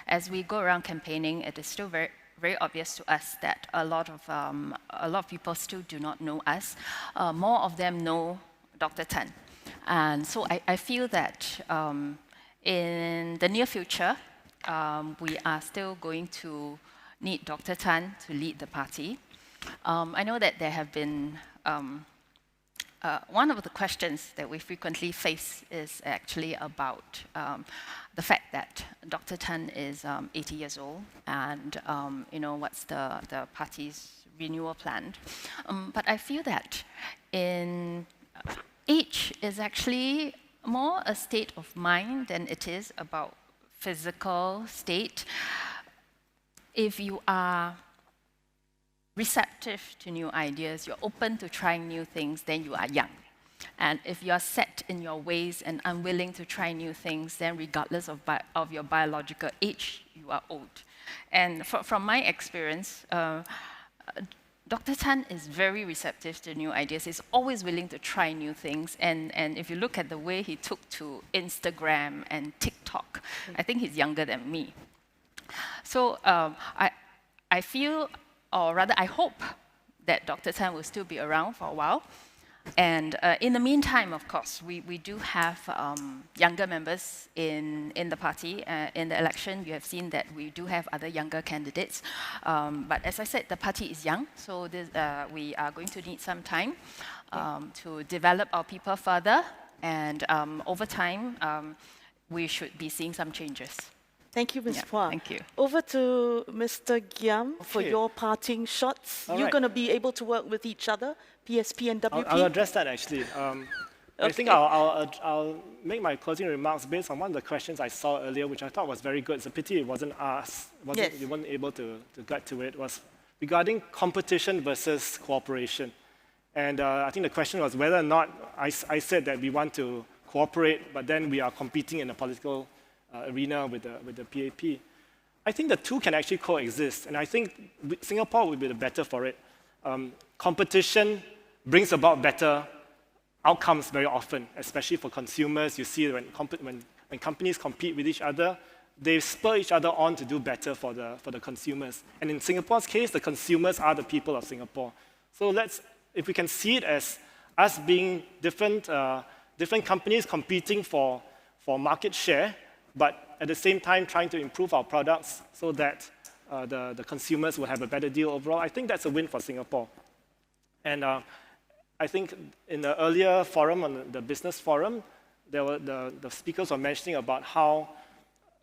As we go around campaigning, it is still very obvious to us that a lot of people still do not know us. More of them know Dr. Tan. And so I feel that in the near future, we are still going to need Dr. Tan to lead the party. I know that there have been, one of the questions that we frequently face is actually about the fact that Dr. Tan is 80 years old, and what's the party's renewal plan. But I feel that age is actually more a state of mind than it is about physical state. If you are receptive to new ideas, you're open to trying new things, then you are young. And if you're set in your ways and unwilling to try new things, then regardless of your biological age, you are old. And from my experience, Dr. Tan is very receptive to new ideas. He's always willing to try new things. And if you look at the way he took to Instagram and TikTok, I think he's younger than me. So I feel, or rather I hope, that Dr. Tan will still be around for a while. And in the meantime, of course, we do have younger members in the party. In the election, you have seen that we do have other younger candidates. But as I said, the party is young, so we are going to need some time to develop our people further. And over time, we should be seeing some changes. Thank you, Ms. Poa. Thank you. Over to Mr. Giam for your parting shots. You're going to be able to work with each other, PSP and WP? I'll address that, actually. I think I'll make my closing remarks based on one of the questions I saw earlier, which I thought was very good. It's a pity it wasn't asked, you weren't able to get to it, was regarding competition versus cooperation. And I think the question was whether or not I said that we want to cooperate, but then we are competing in a political arena with the PAP. I think the two can actually coexist, and I think Singapore would be the better for it. Competition brings about better outcomes very often, especially for consumers. You see when companies compete with each other, they spur each other on to do better for the consumers. And in Singapore's case, the consumers are the people of Singapore. So if we can see it as us being different companies competing for market share, but at the same time trying to improve our products so that the consumers will have a better deal overall, I think that's a win for Singapore. And I think in the earlier forum, on the business forum, the speakers were mentioning about how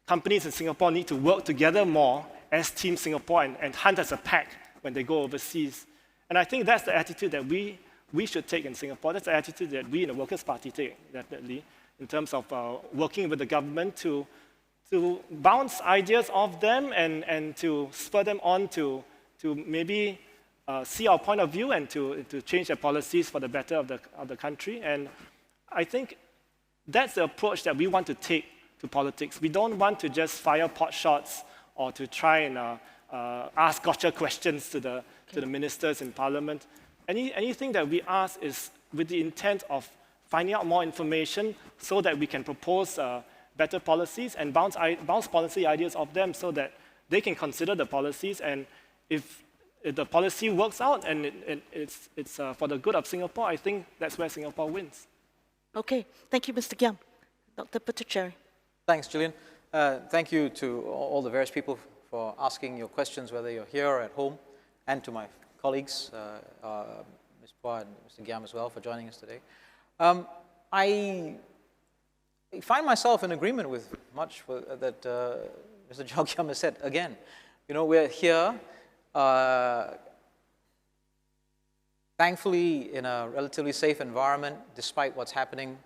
companies in Singapore need to work together more as Team Singapore and hunt as a pack when they go overseas. And I think that's the attitude that we should take in Singapore. That's the attitude that we in the Workers' Party take, definitely, in terms of working with the government to bounce ideas off them and to spur them on to maybe see our point of view and to change their policies for the better of the country. And I think That's the approach that we want to take to politics. We don't want to just fire pot shots or to try and ask gotcha questions to the ministers in Parliament. Anything that we ask is with the intent of finding out more information so that we can propose better policies and bounce policy ideas off them so that they can consider the policies. And if the policy works out and it's for the good of Singapore, I think that's where Singapore wins. Okay, thank you, Mr. Giam. Dr. Putучари. Thanks, Jillian. Thank you to all the various people for asking your questions, whether you're here or at home, and to my colleagues, Ms. Poa and Mr. Giam as well, for joining us today. I find myself in agreement with much that Mr. Jao Giam has said. Again, you know, we're here, thankfully, in a relatively safe environment, despite what's happening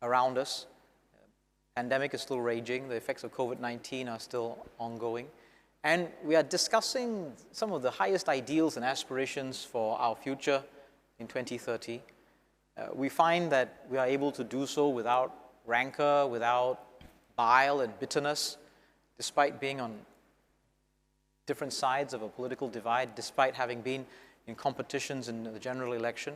around us. Pandemic is still raging. The effects of COVID-19 are still ongoing. And we are discussing some of the highest ideals and aspirations for our future in 2030. We find that we are able to do so without rancor, without bile and bitterness, despite being on different sides of a political divide, despite having been in competitions in the general election,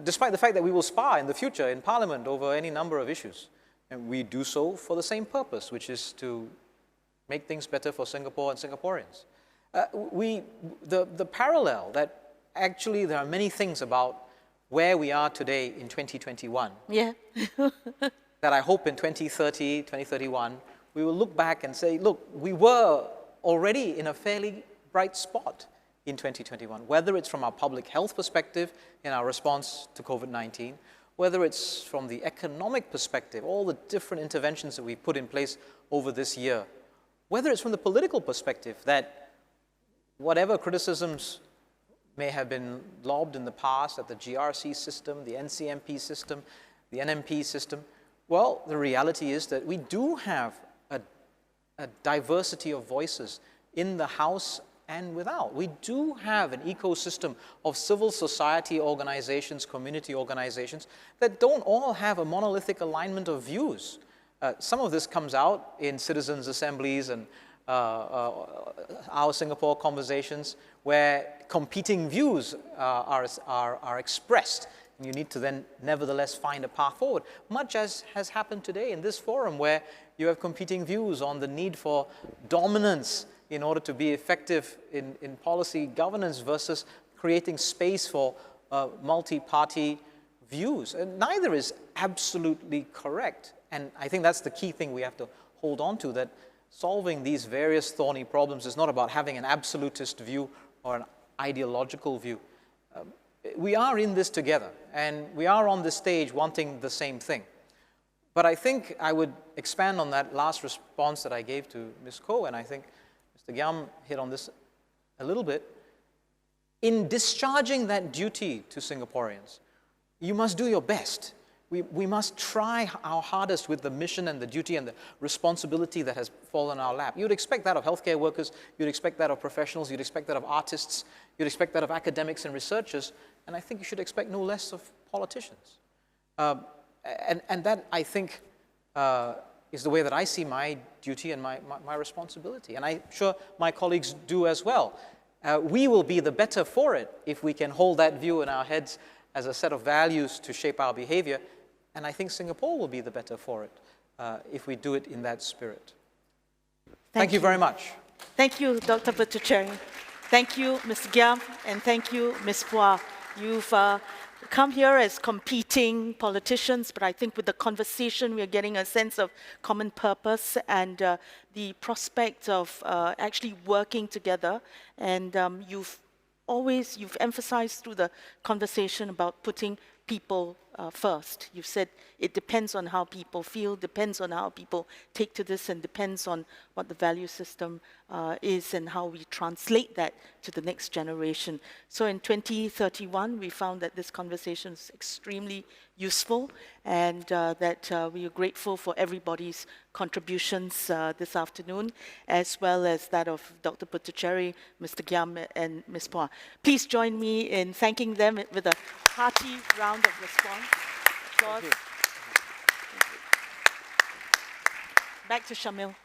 despite the fact that we will spar in the future in Parliament over any number of issues. And we do so for the same purpose, which is to make things better for Singapore and Singaporeans. The parallel that actually there are many things about where we are today in 2021 Yeah. that I hope in 2030, 2031, we will look back and say, look, we were already in a fairly bright spot in 2021, whether it's from our public health perspective in our response to COVID-19, whether it's from the economic perspective, all the different interventions that we put in place over this year, whether it's from the political perspective that whatever criticisms may have been lobbed in the past at the GRC system, the NCMP system, the NMP system, well, the reality is that we do have a diversity of voices in the House and without. We do have an ecosystem of civil society organizations, community organizations, that don't all have a monolithic alignment of views. Some of this comes out in citizens' assemblies and our Singapore conversations, where competing views are expressed. And you need to then nevertheless find a path forward, much as has happened today in this forum, where you have competing views on the need for dominance in order to be effective in policy governance versus creating space for multi-party views. And neither is absolutely correct. And I think that's the key thing we have to hold on to, that solving these various thorny problems is not about having an absolutist view or an ideological view. We are in this together, and we are on this stage wanting the same thing. But I think I would expand on that last response that I gave to Ms. Koh, and I think Mr. Giam hit on this a little bit. In discharging that duty to Singaporeans, you must do your best. We must try our hardest with the mission and the duty and the responsibility that has fallen on our lap. You'd expect that of healthcare workers, you'd expect that of professionals, you'd expect that of artists, you'd expect that of academics and researchers, and I think you should expect no less of politicians. And that, I think, is the way that I see my duty and my responsibility. And I'm sure my colleagues do as well. We will be the better for it if we can hold that view in our heads as a set of values to shape our behavior. And I think Singapore will be the better for it if we do it in that spirit. Thank you very much. Thank you, Dr. Putучари. Thank you, Mr. Giam, and thank you, Ms. Poa. You've come here as competing politicians, but I think with the conversation, we are getting a sense of common purpose and the prospect of actually working together. And you've emphasized through the conversation about putting people first. You've said it depends on how people feel, depends on how people take to this, and depends on what the value system is and how we translate that to the next generation. So in 2031, we found that this conversation is extremely useful, and that we are grateful for everybody's contributions this afternoon, as well as that of Dr. Putучари, Mr. Giam, and Ms. Poa. Please join me in thanking them with a hearty round of applause. Back to Shamil.